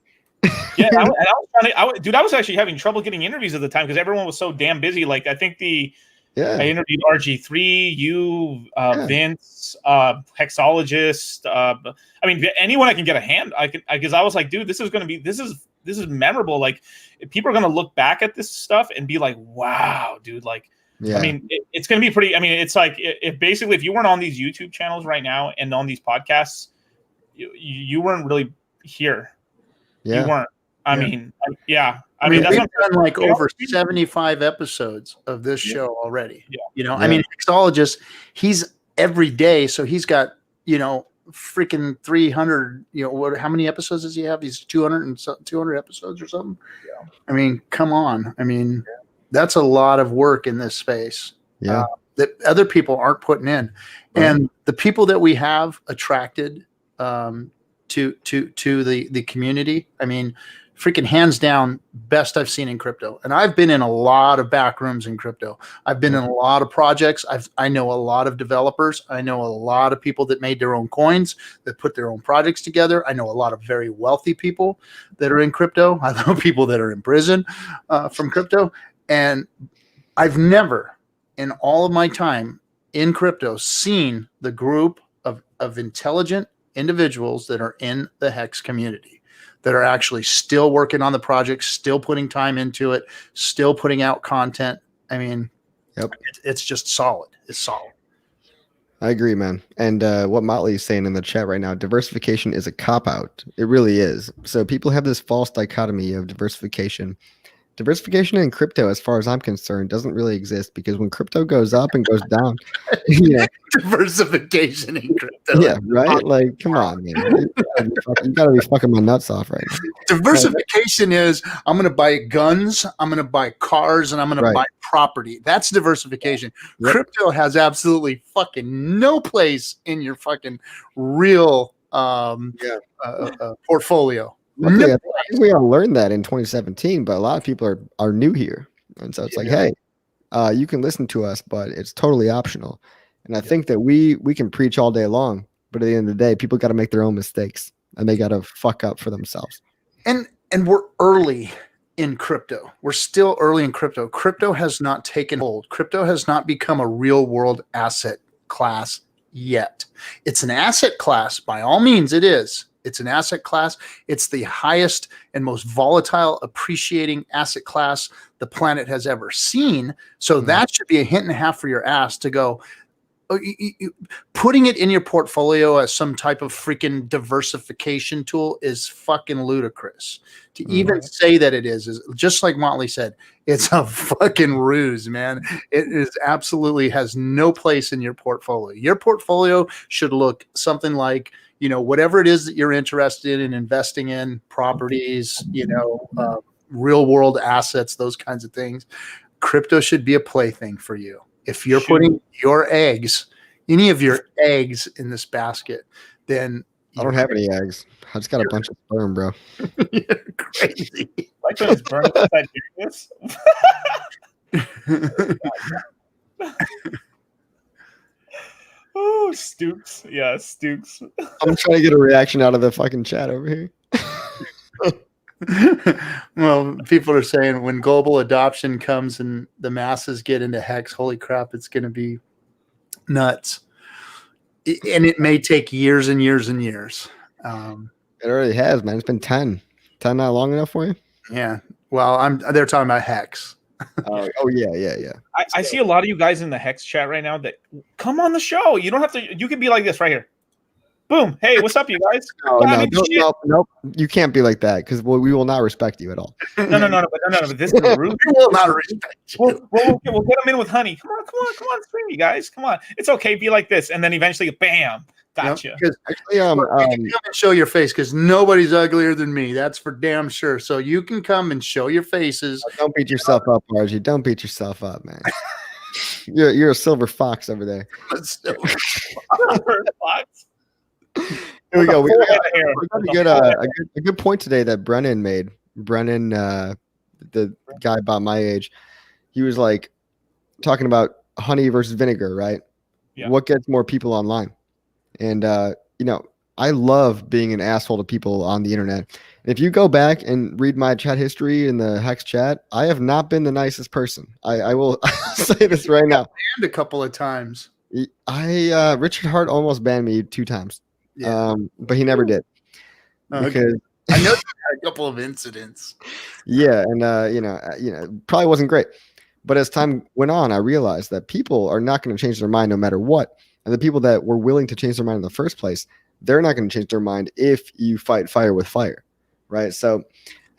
I was actually having trouble getting interviews at the time because everyone was so damn busy. Like, I think I interviewed RG3, you, Vince, Hexologist. I mean, anyone I can get a hand. Because I was like, dude, this is memorable. Like, people are gonna look back at this stuff and be like, wow, dude, like. Yeah. I mean, it's going to be pretty. I mean, it's like if you weren't on these YouTube channels right now and on these podcasts, you weren't really here. Yeah. You weren't. I mean, I mean, that's we've done like over 75 episodes of this show already. Yeah. I mean, Hexologist, he's every day, so he's got freaking 300. How many episodes does he have? He's 200 episodes or something. Yeah. I mean, come on. I mean. That's a lot of work in this space. Yeah. that other people aren't putting in. Right. And the people that we have attracted to the community, I mean, freaking hands down, best I've seen in crypto. And I've been in a lot of back rooms in crypto. I've been in a lot of projects. I know a lot of developers. I know a lot of people that made their own coins, that put their own projects together. I know a lot of very wealthy people that are in crypto. I know people that are in prison from crypto. And I've never, in all of my time in crypto, seen the group of intelligent individuals that are in the Hex community, that are actually still working on the project, still putting time into it, still putting out content. I mean, it's just solid. It's solid. I agree, man. And what Motley is saying in the chat right now, diversification is a cop-out. It really is. So people have this false dichotomy of diversification. Diversification in crypto, as far as I'm concerned, doesn't really exist, because when crypto goes up and goes down, diversification in crypto. Yeah, right? Like, come on, man. You gotta be fucking my nuts off right now. Diversification is, I'm going to buy guns, I'm going to buy cars, and I'm going to buy property. That's diversification. Yep. Crypto has absolutely fucking no place in your fucking real portfolio. Okay, I think we all learned that in 2017, but a lot of people are new here. And so it's like, hey, you can listen to us, but it's totally optional. And I think that we can preach all day long, but at the end of the day, people got to make their own mistakes, and they got to fuck up for themselves. And we're early in crypto. We're still early in crypto. Crypto has not taken hold. Crypto has not become a real world asset class yet. It's an asset class. By all means, it is. It's an asset class. It's the highest and most volatile appreciating asset class the planet has ever seen. So that should be a hint and a half for your ass to go, putting it in your portfolio as some type of freaking diversification tool is fucking ludicrous. To even say that it is just like Motley said, it's a fucking ruse, man. It is absolutely has no place in your portfolio. Your portfolio should look something like, whatever it is that you're interested in investing in, properties, real world assets, those kinds of things. Crypto should be a plaything for you. If you're putting your eggs, any of your eggs in this basket, then I don't have any eggs. I just got a bunch of sperm, bro. You're crazy. Like when it's burning inside this. Oh, Stooks. Yeah, Stooks. I'm trying to get a reaction out of the fucking chat over here. Well, people are saying when global adoption comes and the masses get into Hex, holy crap, it's going to be nuts. And it may take years and years and years. It already has, man. It's been 10. 10 not long enough for you? Yeah. Well, they're talking about Hex. Oh yeah. I see a lot of you guys in the Hex chat right now that come on the show. You don't have to. You can be like this right here. Boom. Hey, what's up, you guys? No. You can't be like that, because we will not respect you at all. No. But this is rude. We will not respect you. We'll get them in with honey. Come on, stream, you guys. Come on. It's okay. Be like this, and then eventually, bam, gotcha. Because come and show your face, because nobody's uglier than me. That's for damn sure. So you can come and show your faces. Don't beat yourself up, RG. Don't beat yourself up, man. You're a silver fox over there. Silver fox. Here we go. We got a good point today that Brennan made. Brennan, the guy about my age, he was like talking about honey versus vinegar, right? Yeah. What gets more people online? And I love being an asshole to people on the internet. If you go back and read my chat history in the Hex chat, I have not been the nicest person. I will say this right now. Banned a couple of times. Richard Hart almost banned me 2 times. Yeah. But he never did. Because I know you had a couple of incidents. Yeah, and probably wasn't great. But as time went on, I realized that people are not going to change their mind no matter what. And the people that were willing to change their mind in the first place, they're not going to change their mind if you fight fire with fire, right? So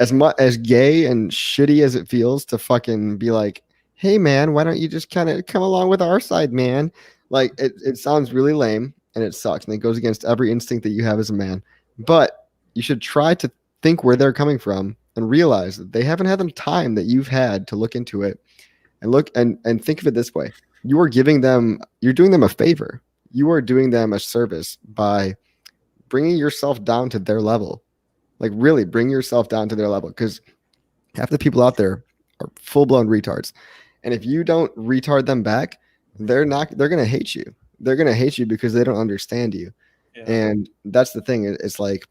as much as gay and shitty as it feels to fucking be like, hey, man, why don't you just kind of come along with our side, man? Like, it sounds really lame, and it sucks, and it goes against every instinct that you have as a man. But you should try to think where they're coming from and realize that they haven't had the time that you've had to look into it and look and think of it this way. you're doing them a favor. You are doing them a service by bringing yourself down to their level. Like really bring yourself down to their level, because half the people out there are full-blown retards. And if you don't retard them back, they're going to hate you. They're going to hate you because they don't understand you. Yeah. And that's the thing. It's like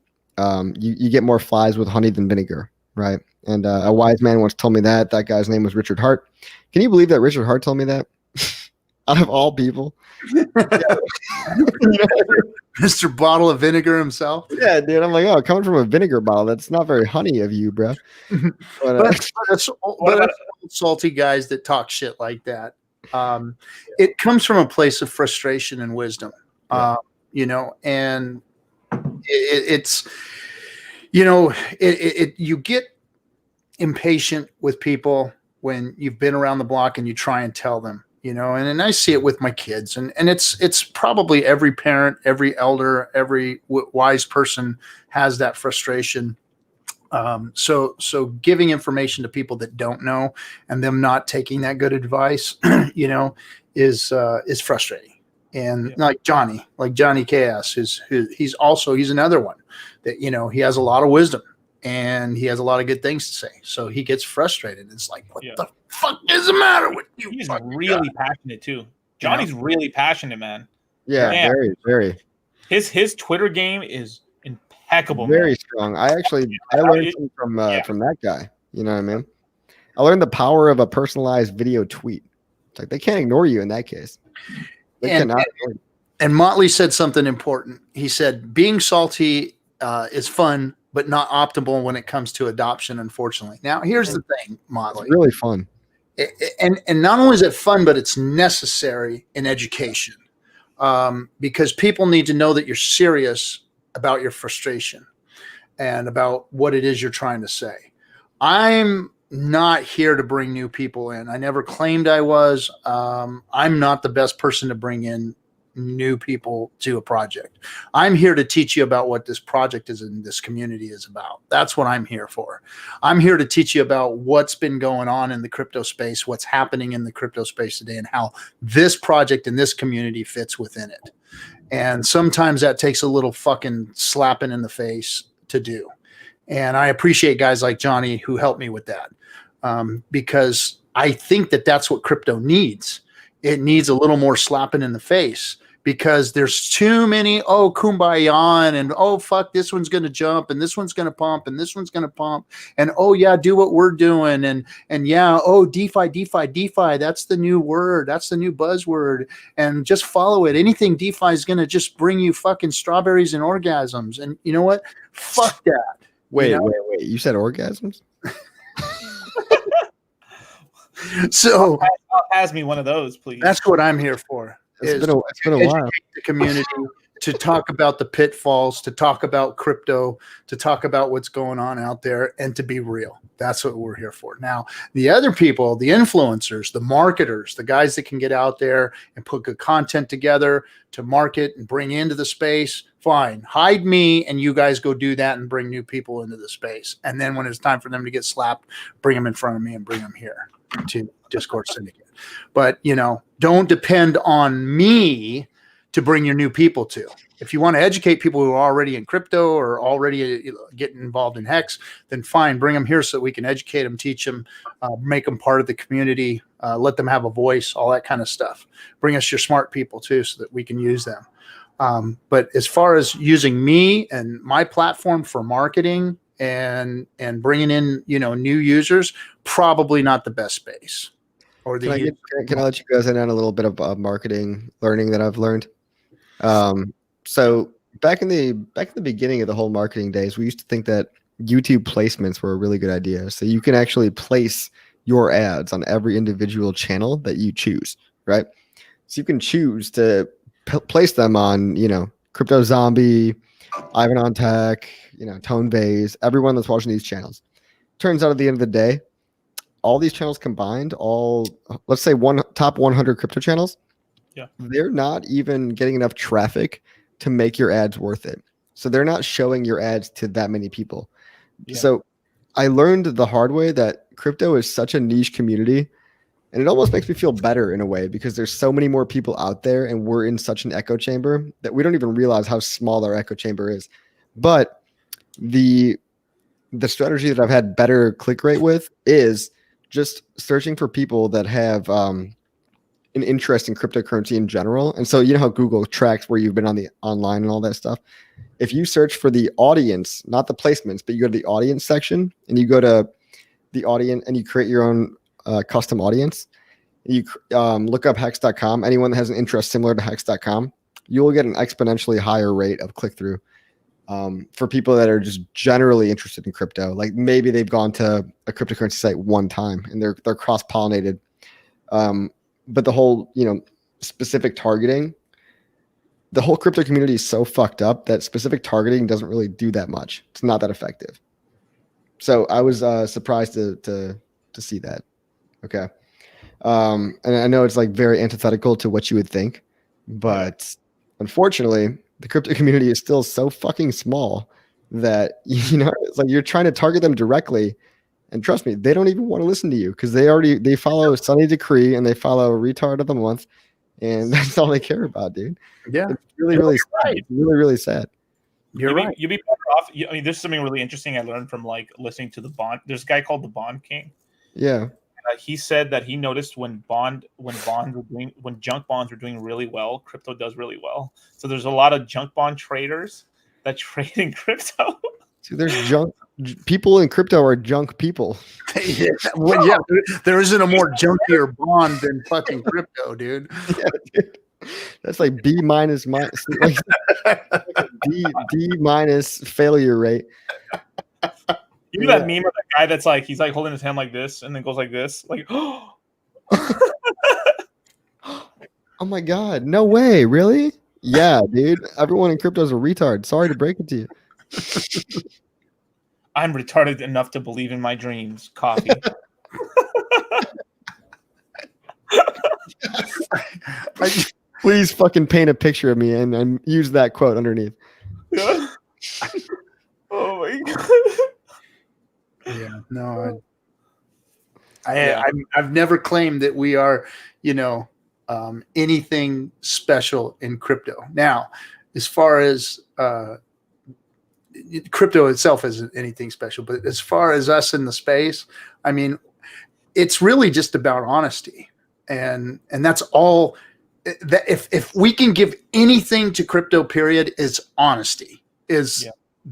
you get more flies with honey than vinegar, right? And a wise man once told me that. That guy's name was Richard Hart. Can you believe that Richard Hart told me that? Out of all people. Mr. Bottle of Vinegar himself. Yeah, dude. I'm like, oh, coming from a vinegar bottle, that's not very honey of you, bro. But that's salty guys that talk shit like that. It comes from a place of frustration and wisdom, you know, and it's, you know, you get impatient with people when you've been around the block and you try and tell them, you know, and I see it with my kids, and it's probably every parent, every elder, every wise person has that frustration. So giving information to people that don't know and them not taking that good advice, you know, is frustrating. And like Johnny Chaos, he's another one that, you know, he has a lot of wisdom and he has a lot of good things to say. So he gets frustrated. It's like, what the fuck is the matter with you? He's really passionate too. Johnny's really passionate, man. Yeah, very, very. His Twitter game is impeccable. Very strong. I learned from that guy. You know what I mean? I learned the power of a personalized video tweet. It's like they can't ignore you in that case. They cannot ignore you. And Motley said something important. He said, being salty is fun, but not optimal when it comes to adoption, unfortunately. Now, here's the thing, Motley. It's really fun. And not only is it fun, but it's necessary in education, because people need to know that you're serious about your frustration and about what it is you're trying to say. I'm not here to bring new people in. I never claimed I was. I'm not the best person to bring in new people to a project. I'm here to teach you about what this project is and this community is about. That's what I'm here for. I'm here to teach you about what's been going on in the crypto space, what's happening in the crypto space today, and how this project and this community fits within it. And sometimes that takes a little fucking slapping in the face to do. And I appreciate guys like Johnny who help me with that, because I think that that's what crypto needs. It needs a little more slapping in the face, because there's too many, kumbaya, and fuck, this one's going to jump and this one's going to pump and this one's going to pump. And do what we're doing. And DeFi, that's the new word. That's the new buzzword. And just follow it. Anything DeFi is going to just bring you fucking strawberries and orgasms. And you know what? Fuck that. Wait. You said orgasms? So pass me one of those, please. That's what I'm here for. It's been a while. The community to talk about the pitfalls, to talk about crypto, to talk about what's going on out there, and to be real. That's what we're here for. Now, the other people, the influencers, the marketers, the guys that can get out there and put good content together to market and bring into the space, fine. Hide me and you guys go do that and bring new people into the space. And then when it's time for them to get slapped, bring them in front of me and bring them here to Discourse Syndicate. But, you know, don't depend on me to bring your new people to. If you want to educate people who are already in crypto or already getting involved in Hex, then fine, bring them here so that we can educate them, teach them, make them part of the community, let them have a voice, all that kind of stuff. Bring us your smart people too so that we can use them. But as far as using me and my platform for marketing and bringing in, you know, new users, probably not the best space. Or can I let you guys in on a little bit of marketing learning that I've learned? So back in the beginning of the whole marketing days, we used to think that YouTube placements were a really good idea. So you can actually place your ads on every individual channel that you choose, right? So you can choose to place them on, you know, Crypto Zombie, Ivan on Tech, you know, Tone Vase, everyone that's watching these channels. Turns out at the end of the day, all these channels combined, let's say top 100 crypto channels, they're not even getting enough traffic to make your ads worth it. So they're not showing your ads to that many people. Yeah. So I learned the hard way that crypto is such a niche community And it almost makes me feel better in a way because there's so many more people out there and we're in such an echo chamber that we don't even realize how small our echo chamber is. But the strategy that I've had better click rate with is just searching for people that have an interest in cryptocurrency in general. And so you know how Google tracks where you've been on the online and all that stuff. If you search for the audience, not the placements, but you go to the audience section and you go to the audience and you create your own custom audience. You look up hex.com. Anyone that has an interest similar to hex.com, you will get an exponentially higher rate of click through for people that are just generally interested in crypto. Like maybe they've gone to a cryptocurrency site one time and they're cross pollinated. But the whole, specific targeting, the whole crypto community is so fucked up that specific targeting doesn't really do that much. It's not that effective. So I was surprised to see that. Okay. And I know it's like very antithetical to what you would think, but unfortunately, the crypto community is still so fucking small that, it's like you're trying to target them directly. And trust me, they don't even want to listen to you because they follow Sunny Decree and they follow Retard of the Month. And that's all they care about, dude. Yeah. It's really, really sad. Right. It's really, really sad. You're right. You'd be better off. There's something really interesting I learned from like listening to the Bond. There's a guy called the Bond King. Yeah. He said that he noticed when junk bonds were doing really well, crypto does really well. So there's a lot of junk bond traders that trade in crypto. See, there's junk people in crypto are junk people. There isn't a more junkier bond than fucking crypto, dude. Yeah, dude. That's like B minus like D minus failure rate. You know that meme of that guy that's like he's like holding his hand like this and then goes like this, like oh my god, no way, really? Yeah, dude. Everyone in crypto is a retard. Sorry to break it to you. I'm retarded enough to believe in my dreams. Coffee. Please fucking paint a picture of me and use that quote underneath. Yeah. Oh my god. Yeah, no, I've never claimed that we are, anything special in crypto. Now, as far as crypto itself isn't anything special, but as far as us in the space, I mean, it's really just about honesty, and that's all. That if we can give anything to crypto, period, is honesty.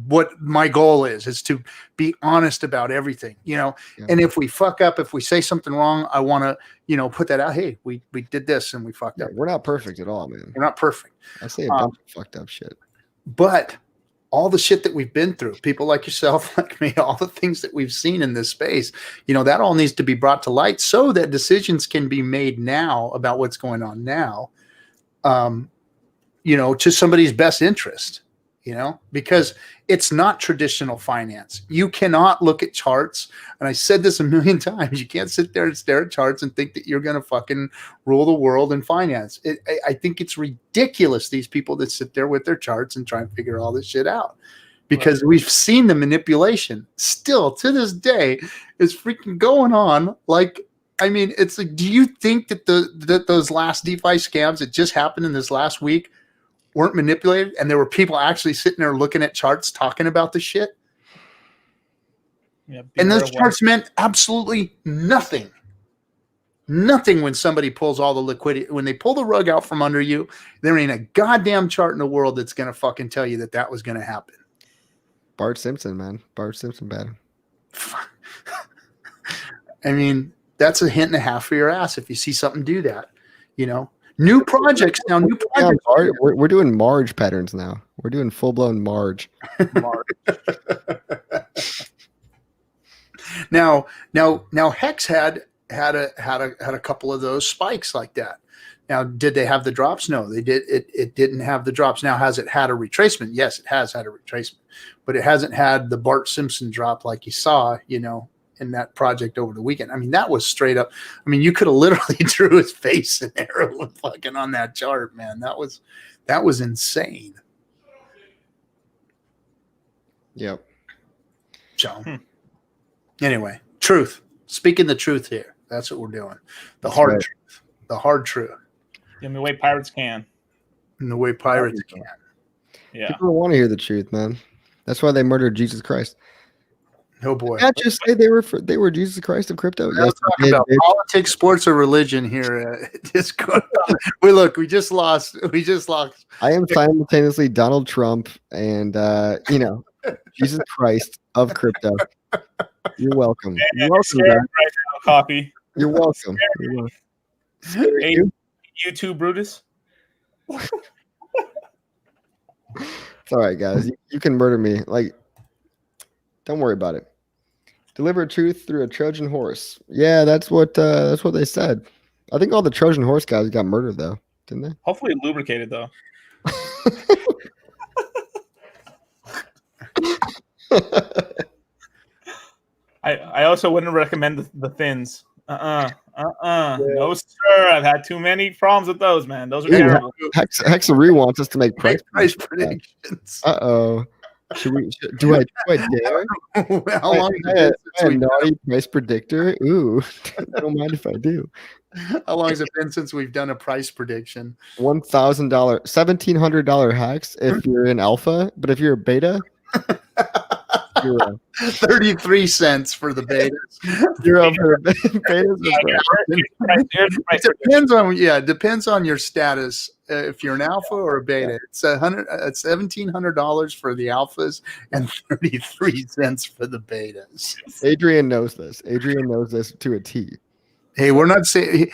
What my goal is to be honest about everything, and if we fuck up, if we say something wrong, I want to, put that out. Hey, we did this and we fucked up. We're not perfect at all, man. We're not perfect. I say a bunch of fucked up shit. But all the shit that we've been through, people like yourself, like me, all the things that we've seen in this space, that all needs to be brought to light so that decisions can be made now about what's going on now, to somebody's best interest. Because it's not traditional finance. You cannot look at charts. And I said this a million times. You can't sit there and stare at charts and think that you're going to fucking rule the world in finance. I think it's ridiculous, these people that sit there with their charts and try and figure all this shit out. Because we've seen the manipulation still to this day is freaking going on. Like, I mean, it's like, do you think that that those last DeFi scams that just happened in this last week weren't manipulated, and there were people actually sitting there looking at charts talking about the shit? Yeah, and those charts meant absolutely nothing. Nothing when somebody pulls all the liquidity. When they pull the rug out from under you, there ain't a goddamn chart in the world that's going to fucking tell you that was going to happen. Bart Simpson, man. Bart Simpson bad. I mean, that's a hint and a half for your ass if you see something do that, New projects now. New projects. Yeah, we're doing Marge patterns now. We're doing full blown Marge. Now, Hex had a couple of those spikes like that. Now, did they have the drops? No, they did. It didn't have the drops. Now, has it had a retracement? Yes, it has had a retracement, but it hasn't had the Bart Simpson drop like you saw, in that project over the weekend. I mean, that was straight up. I mean, you could have literally drew his face in there fucking on that chart, man. That was insane. Yep. So anyway, truth. Speaking the truth here. That's what we're doing. The That's hard right. truth. The hard truth. In the way pirates can. In the way pirates can. Yeah. People don't want to hear the truth, man. That's why they murdered Jesus Christ. Oh boy. Not just say they were Jesus Christ of crypto. Yes, talking about politics, sports, or religion here at Discord. We just lost. I am simultaneously Donald Trump and Jesus Christ of crypto. You're welcome. You're welcome, guys. Right now, coffee. You're welcome. You're welcome. Hey, you too, Brutus. It's all right, guys. You can murder me. Like, don't worry about it. Deliver truth through a Trojan horse. Yeah, that's what they said. I think all the Trojan horse guys got murdered though, didn't they? Hopefully lubricated though. I also wouldn't recommend the thins. Yeah. No sir. I've had too many problems with those, man. Those are terrible. Hexologist wants us to make price predictions. Uh-oh. Do I dare? How long has it been since naughty price predictor? Ooh, I don't mind if I do. How long has it been since we've done a price prediction? $1,000, $1,700 hacks if you're in alpha, but if you're a beta, 33 cents for the betas. Zero for the betas. It depends on your status. If you're an alpha or a beta, it's $1,700 for the alphas and 33 cents for the betas. Adrian knows this. Adrian knows this to a T. Hey, we're not saying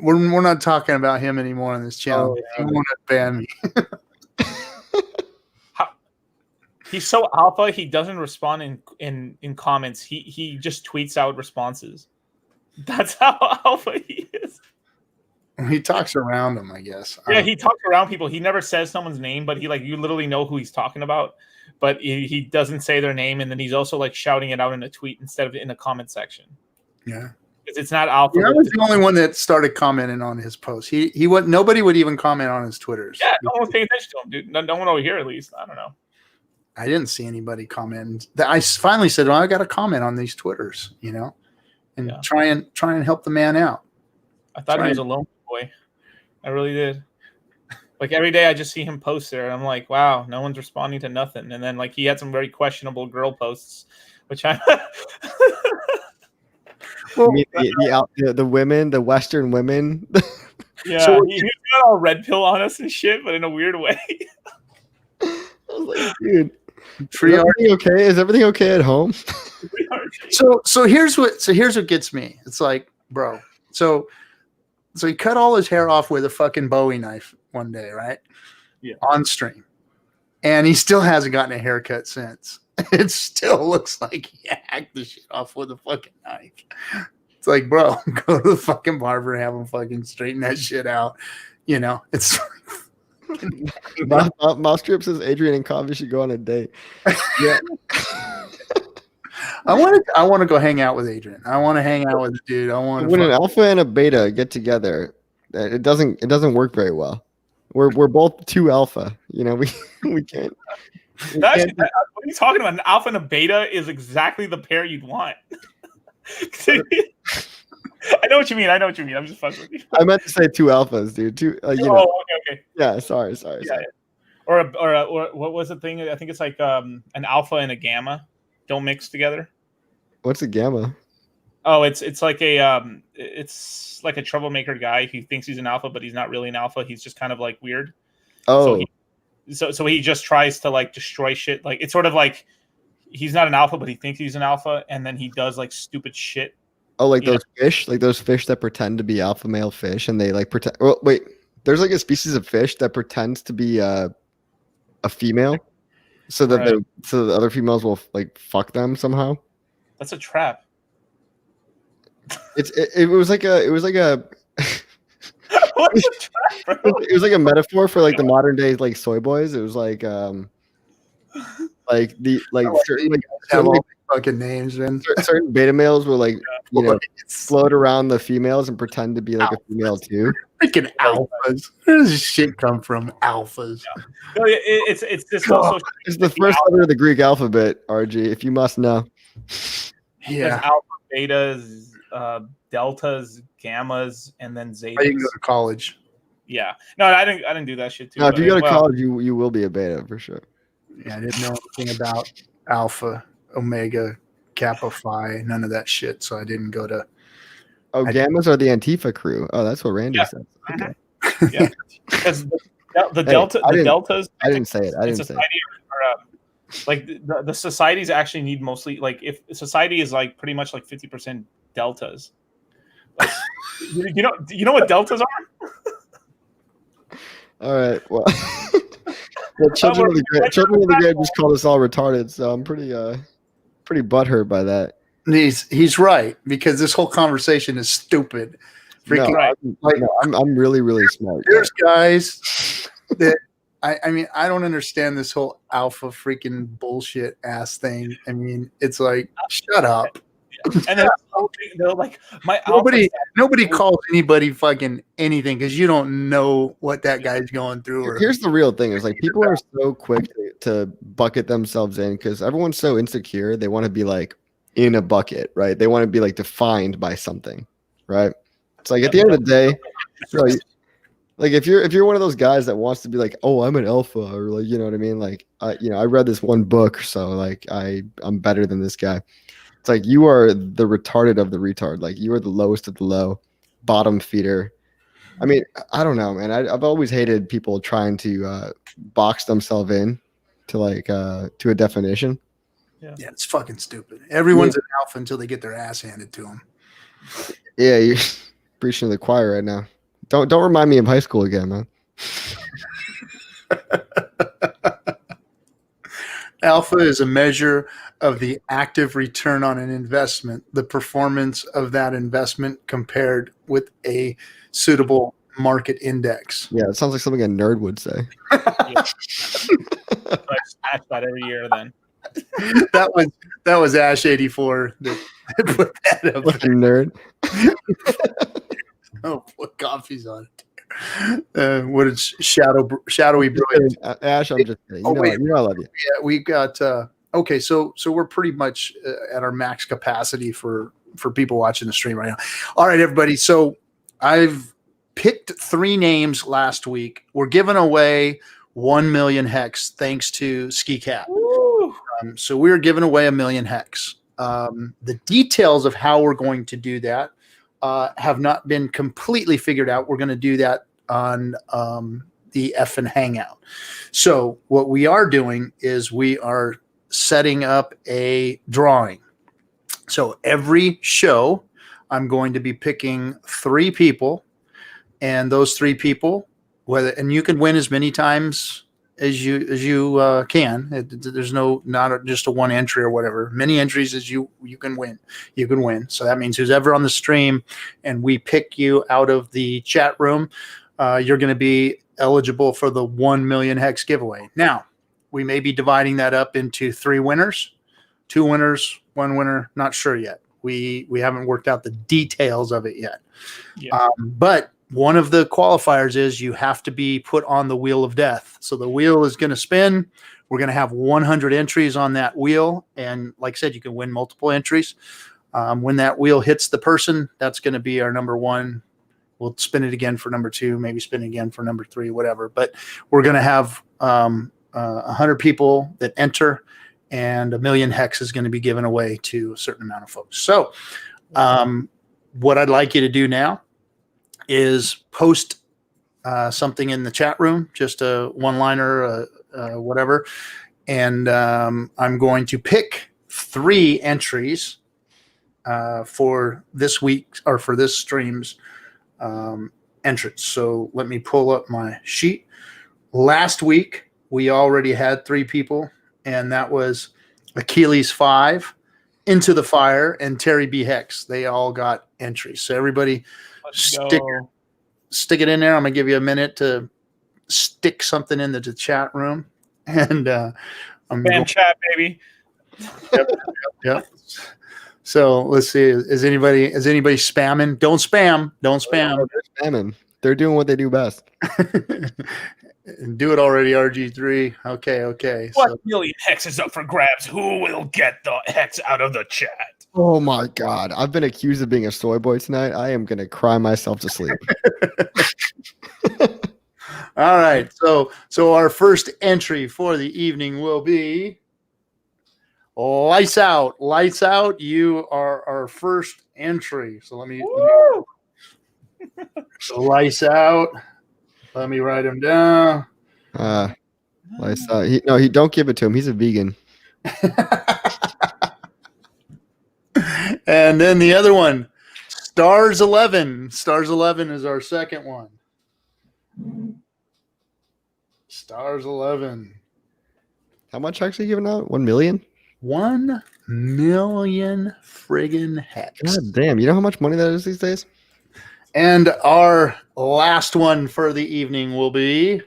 we're not talking about him anymore on this channel. He won't ban me. He's so alpha. He doesn't respond in comments. He just tweets out responses. That's how alpha he is. He talks around them, I guess. Yeah, he talks around people. He never says someone's name, but you literally know who he's talking about. But he doesn't say their name, and then he's also like shouting it out in a tweet instead of in the comment section. Yeah, it's not alpha. I was the only one that started commenting on his posts. He would nobody would even comment on his Twitters. Yeah, no one was paying attention to him, dude. No one over here, at least. I don't know. I didn't see anybody comment. I finally said, "Well, I got to comment on these Twitters," and try and help the man out. I thought he was a lone boy. I really did. Like every day, I just see him post there, and I'm like, "Wow, no one's responding to nothing." And then like he had some very questionable girl posts, which I. Well, the women, the Western women. Yeah, so he got all red pill on us and shit, but in a weird way. I was like, dude. Is everything okay at home? So here's what gets me. It's like, bro. So he cut all his hair off with a fucking Bowie knife one day, right? Yeah. On stream, and he still hasn't gotten a haircut since. It still looks like he hacked the shit off with a fucking knife. It's like, bro, go to the fucking barber and have him fucking straighten that shit out. It's. Mouse Strip says Adrian and Coffee should go on a date. Yeah. I want to go hang out with Adrian. I want to hang out with the dude. When an alpha and a beta get together, it doesn't work very well. We're both too alpha. We can't. What are you talking about? An alpha and a beta is exactly the pair you'd want. I know what you mean. I'm just fucking with you. I meant to say two alphas, dude. Okay. Yeah, sorry. Yeah. Or what was the thing? I think it's like an alpha and a gamma don't mix together. What's a gamma? Oh, it's like it's like a troublemaker guy who thinks he's an alpha, but he's not really an alpha. He's just kind of like weird. Oh. So he just tries to like destroy shit. Like it's sort of like he's not an alpha, but he thinks he's an alpha, and then he does like stupid shit. Oh, like those fish, that pretend to be alpha male fish, and they like pretend. Well, wait, there's like a species of fish that pretends to be a female, so that the other females will like fuck them somehow. That's a trap. It was like a. What's a trap, bro? It was like a metaphor for like the modern day like soy boys. It was like certain fucking names, man. Certain beta males will like float around the females and pretend to be like a female too. Freaking alphas. Where does this shit come from? Alphas. No, it's this also. It's the first letter of the Greek alphabet, RG. If you must know. Yeah. Alpha, betas, deltas, gammas, and then zetas. I didn't go to college. Yeah, no, I didn't do that shit too. No, if you go to college, you will be a beta for sure. Yeah, I didn't know anything about alpha, omega, kappa, phi, none of that shit. So I didn't go to. Oh, gammas are the Antifa crew. Oh, that's what Randy said. Okay. Yeah, because the deltas. I didn't say it. I didn't say it. Like the societies actually need mostly, like, if society is like pretty much like 50% deltas. Like, you know what deltas are? All right. Well, children of the Great just called us all retarded, so I'm pretty butthurt by that. He's right, because this whole conversation is stupid. Freaking right. I'm really, really smart. There's guys that I mean, I don't understand this whole alpha freaking bullshit ass thing. I mean, it's like, shut up. And then they're like, nobody calls anybody fucking anything because you don't know what that guy's going through. Here's the real thing: is like people are so quick to bucket themselves in because everyone's so insecure. They want to be like in a bucket, right? They want to be like defined by something, right? It's like at the end of the day, like if you're one of those guys that wants to be like, oh, I'm an alpha, or like, you know what I mean? Like, I read this one book, so like I'm better than this guy. It's like you are the retarded of the retard. Like you are the lowest of the low, bottom feeder. I mean, I don't know, man. I've always hated people trying to box themselves in to like to a definition. Yeah, it's fucking stupid. Everyone's an alpha until they get their ass handed to them. Yeah, you're preaching to the choir right now. Don't remind me of high school again, man. Alpha is a measure of the active return on an investment, the performance of that investment compared with a suitable market index. Yeah, it sounds like something a nerd would say. I smash that every year then. That was Ash 84 that put that up. Fucking nerd. Oh, put coffee's on it. What is shadowy brilliant? Ash, I'm just kidding. You know I love you. Yeah, we got okay. So we're pretty much at our max capacity for people watching the stream right now. All right, everybody. So I've picked 3 names last week. We're giving away 1 million hex thanks to Ski Cat. So we're giving away 1 million hex. The details of how we're going to do that have not been completely figured out. We're going to do that on the FN Hangout. So what we are doing is we are setting up a drawing. So every show, I'm going to be picking 3 people, and those 3 people, and you can win as many times as you can. There's not just a one entry or whatever. Many entries as you can win. You can win. So that means who's ever on the stream and we pick you out of the chat room, you're going to be eligible for the 1 million hex giveaway. Now, we may be dividing that up into 3 winners, 2 winners, 1 winner. Not sure yet. We haven't worked out the details of it yet. Yeah. But one of the qualifiers is you have to be put on the wheel of death. So the wheel is going to spin. We're going to have 100 entries on that wheel. And like I said, you can win multiple entries. When that wheel hits the person, that's going to be our number 1. We'll spin it again for number 2, maybe spin it again for number 3, whatever. But we're going to have 100 people that enter, and 1 million hex is going to be given away to a certain amount of folks. So what I'd like you to do now is post something in the chat room, just a one-liner, whatever. And I'm going to pick 3 entries for this week or for this stream's entrance. So let me pull up my sheet. Last week, we already had 3 people, and that was Achilles 5, Into the Fire, and Terry B. Hex. They all got entries. So everybody stick it in there. I'm going to give you a minute to stick something into the chat room. And spam chat, baby. Yep. So let's see. Is anybody spamming? Don't spam. Don't spam. Oh, they're spamming. They're doing what they do best. Do it already, RG3. Okay. What million hex is up for grabs? Who will get the hex out of the chat? Oh my god, I've been accused of being a soy boy tonight. I am gonna cry myself to sleep. All right. So our first entry for the evening will be Lights Out. Lights Out. You are our first entry. So let me so Lights Out. Let me write him down. Lights out. He don't give it to him. He's a vegan. And then the other one, Stars 11. Stars 11 is our second one. Stars 11. How much actually giving out? 1 million? 1 million friggin' hex. God damn. You know how much money that is these days? And our last one for the evening will be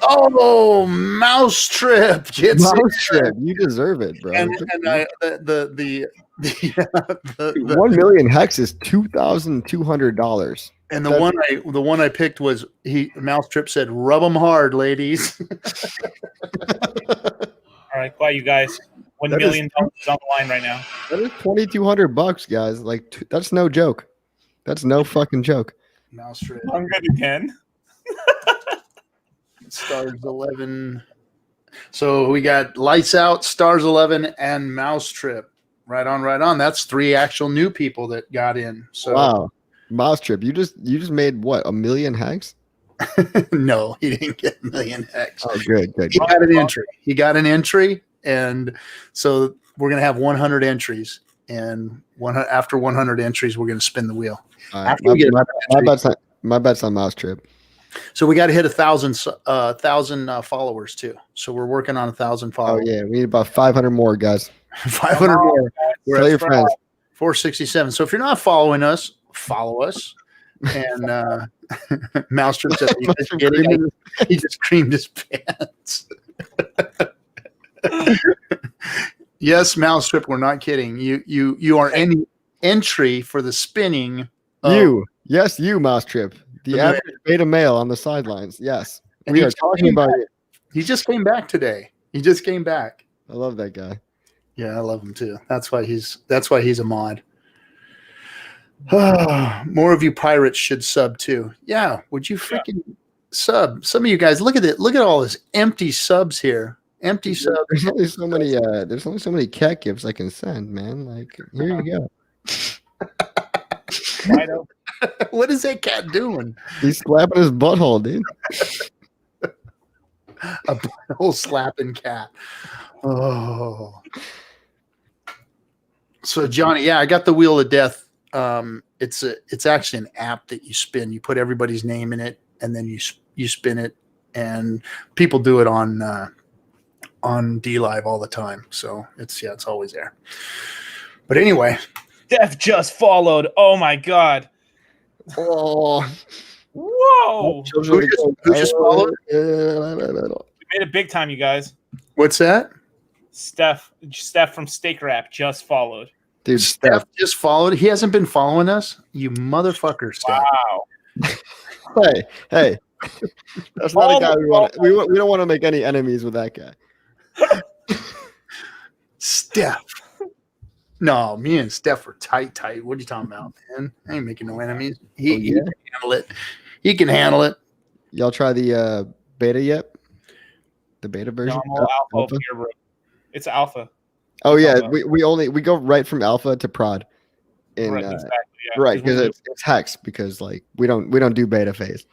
Mousetrip. Mousetrip. You deserve it, bro. And Dude, 1 million hex is $2,200. And the one I picked was Mousetrip said, "Rub them hard, ladies." All right, quiet, you guys. $1 million is on the line right now. That is $2,200, guys. Like that's no joke. That's no fucking joke. Mousetrip. I'm good again. Stars 11. So we got Lights Out, Stars 11, and Mousetrip. Right on, right on. That's 3 actual new people that got in. So wow, Mousetrip, you just made what, 1 million hex? No, he didn't get 1 million hex. Oh, good. He got an entry. He got an entry, and so we're gonna have 100 entries. And after 100 entries, we're gonna spin the wheel. Right, my bet's on Mousetrip. So we got to hit 1,000 followers too. So we're working on 1,000 followers. Oh yeah, we need about 500 more, guys. 500 more. Tell your friends. 467. So if you're not following us, follow us. And Mousetrip said he just creamed his pants. Yes, Mousetrip, we're not kidding. You are any entry for the spinning. You Mousetrip. The average beta male on the sidelines. Yes. And we are talking about it. He just came back today. He just came back. I love that guy. Yeah, I love him too. That's why he's a mod. More of you pirates should sub too. Yeah, would you freaking sub? Some of you guys, look at it. Look at all this empty subs here. Empty subs. There's only so many cat gifts I can send, man. Like, here you go. What is that cat doing? He's slapping his butthole, dude. A butthole slapping cat. Oh. So Johnny, I got the Wheel of Death. It's actually an app that you spin. You put everybody's name in it, and then you spin it, and people do it on Dlive all the time. So it's always there. But anyway, Def just followed. Oh my god. Oh, whoa! Who just followed? We made it big time, you guys. What's that? Steph from Steak Wrap just followed. dude, Steph just followed. He hasn't been following us, you motherfucker, Steph. Wow. Hey, that's not a guy we want. We don't want to make any enemies with that guy. Steph. No, me and Steph are tight. What are you talking about, man? I ain't making no enemies. He can handle it. He can handle it. Y'all try the beta yet? The beta version? No, alpha. It's alpha. Oh it's yeah, alpha. we go right from alpha to prod. Right, exactly. Yeah. Right, because it's hex, because like we don't do beta phase.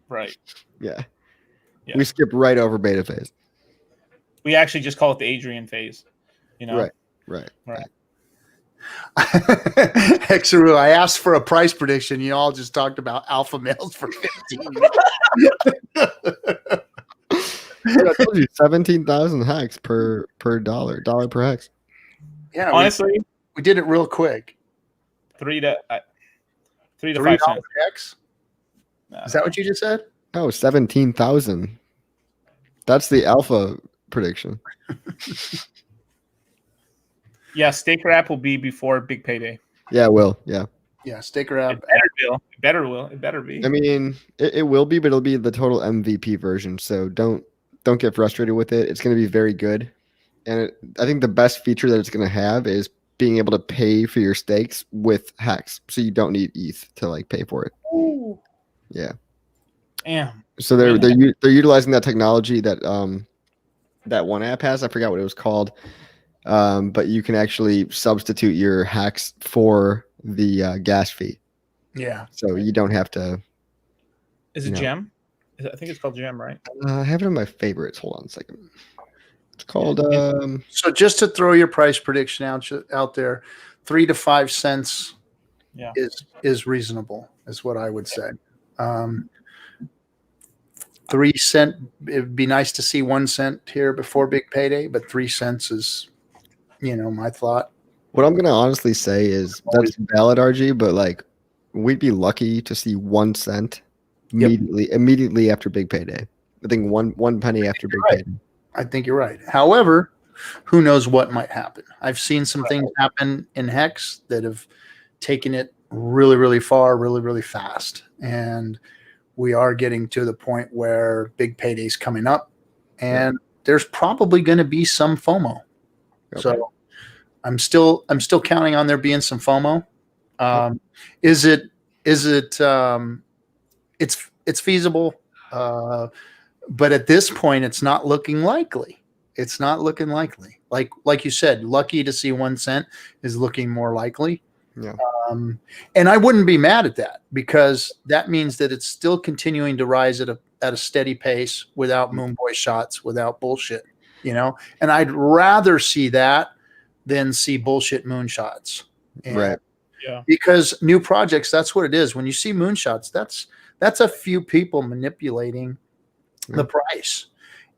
Right. Yeah. We skip right over beta phase. We actually just call it the Adrian phase. You know. Right. Hexaru, I asked for a price prediction. You all just talked about alpha males for 15. I told you 17,000 hex per dollar per hex. Yeah, honestly, we did it real quick. 3 to 5 cents. Hex? Is that what you just said? Oh, 17,000. That's the alpha prediction. Yeah, Steak Wrap will be before Big Payday. Yeah, it will. Yeah. Yeah, Steak Wrap. It better be. I mean, it will be, but it'll be the total MVP version. So don't get frustrated with it. It's going to be very good. And I think the best feature that it's going to have is being able to pay for your stakes with Hex, so you don't need ETH to like pay for it. Ooh. Yeah. Damn. So they're utilizing that technology that that one app has. I forgot what it was called, but you can actually substitute your Hex for the gas fee. Yeah. So you don't have to. Is it Gem? I think it's called Gem, right? I have it in my favorites. Hold on a second. It's called. So just to throw your price prediction out there, 3 to 5 cents is reasonable, is what I would say. 3 cent, it'd be nice to see 1 cent here before big payday, but 3 cents is, my thought. What I'm gonna honestly say is that's valid, RG, but like we'd be lucky to see 1 cent immediately after big payday. I think one penny after big payday. I think you're right. However, who knows what might happen? I've seen some things happen in Hex that have taken it really, really far, really, really fast. And we are getting to the point where big payday's coming up, and there's probably going to be some FOMO. Okay. So I'm still counting on there being some FOMO. It's feasible. But at this point, it's not looking likely. It's not looking likely. Like you said, lucky to see 1 cent is looking more likely. Yeah. And I wouldn't be mad at that, because that means that it's still continuing to rise at a steady pace without moon boy shots, without bullshit, and I'd rather see that than see bullshit moonshots. Right. Yeah. Because new projects, that's what it is. When you see moonshots, that's a few people manipulating the price.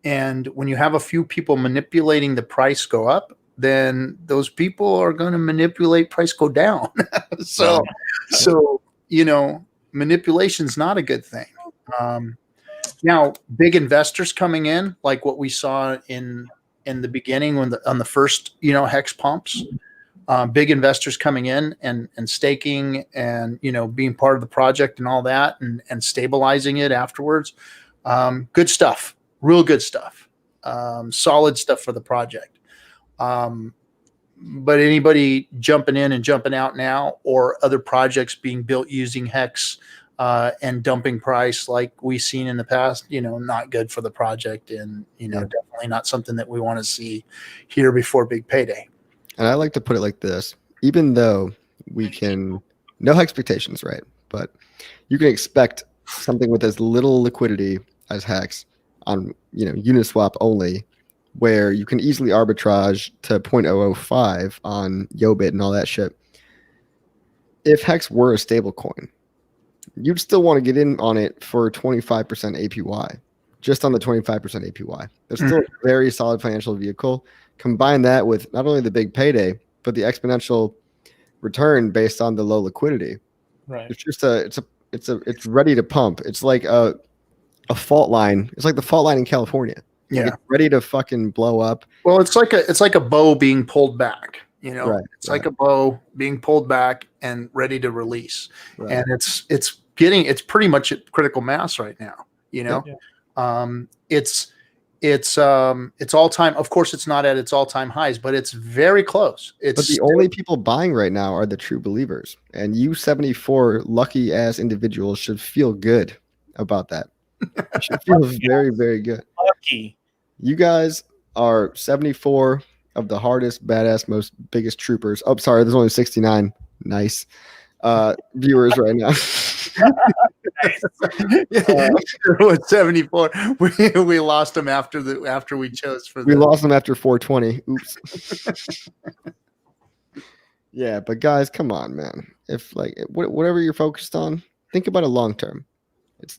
And when you have a few people manipulating the price go up, then those people are going to manipulate price go down. So manipulation's not a good thing. Now, big investors coming in, like what we saw in the beginning on the first, Hex pumps, big investors coming in and staking and, being part of the project and all that and stabilizing it afterwards. Good stuff, real good stuff, solid stuff for the project. But anybody jumping in and jumping out now, or other projects being built using Hex and dumping price like we've seen in the past, not good for the project, and definitely not something that we want to see here before big payday. And I like to put it like this: even though we can no expectations, right? But you can expect something with as little liquidity as Hex on Uniswap only, where you can easily arbitrage to 0.005 on Yobit and all that shit. If Hex were a stable coin, you'd still want to get in on it for 25% APY, just on the 25% APY. There's still a very solid financial vehicle. Combine that with not only the big payday, but the exponential return based on the low liquidity. Right. It's just it's ready to pump. It's like a fault line. It's like the fault line in California. Yeah. It's ready to fucking blow up. Well, it's like a bow being pulled back, Right, it's like a bow being pulled back and ready to release. Right. And it's pretty much at critical mass right now, It's all time. Of course, it's not at its all time highs, but it's very close. But the only people buying right now are the true believers, and you 74 lucky ass individuals should feel good about that. You should feel very, very good. Lucky. You guys are 74 of the hardest, badass, most biggest troopers. Oh, sorry, there's only 69. Nice viewers right now. With 74, we lost them after we chose for. We lost them after 420. Oops. Yeah, but guys, come on, man. If whatever you're focused on, think about it long term.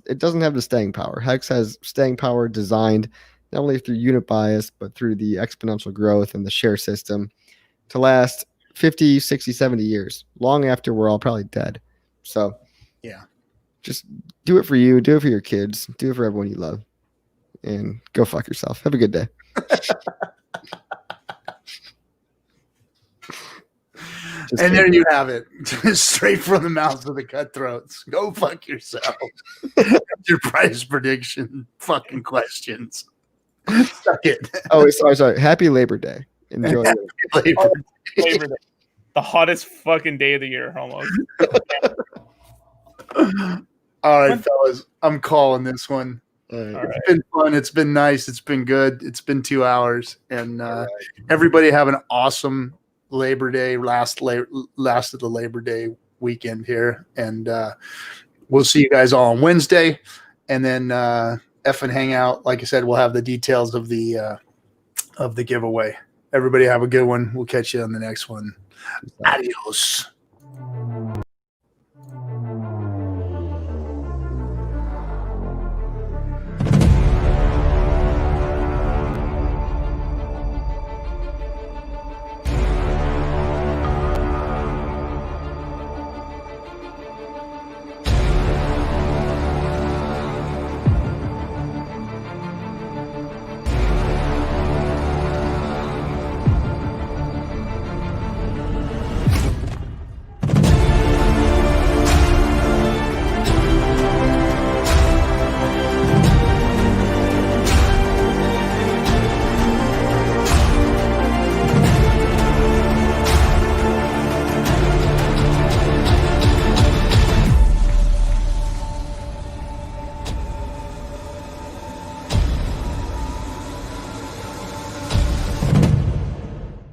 It doesn't have the staying power. Hex has staying power designed not only through unit bias, but through the exponential growth and the share system to last 50, 60, 70 years, long after we're all probably dead. So, yeah, just do it for you, do it for your kids, do it for everyone you love, and go fuck yourself. Have a good day. And there you have it, straight from the mouths of the Cutthroats. Go fuck yourself. Your price prediction fucking questions. Suck it. Oh, sorry. Happy Labor Day. Enjoy it. Labor Day. The hottest fucking day of the year, almost. All right, fellas. I'm calling this one. All It's been fun. It's been nice. It's been good. It's been 2 hours. And everybody have an awesome Labor Day, last of the Labor Day weekend here. And we'll see you guys all on Wednesday. And then FN Hangout, like I said, we'll have the details of the giveaway. Everybody have a good one. We'll catch you on the next one. Adios.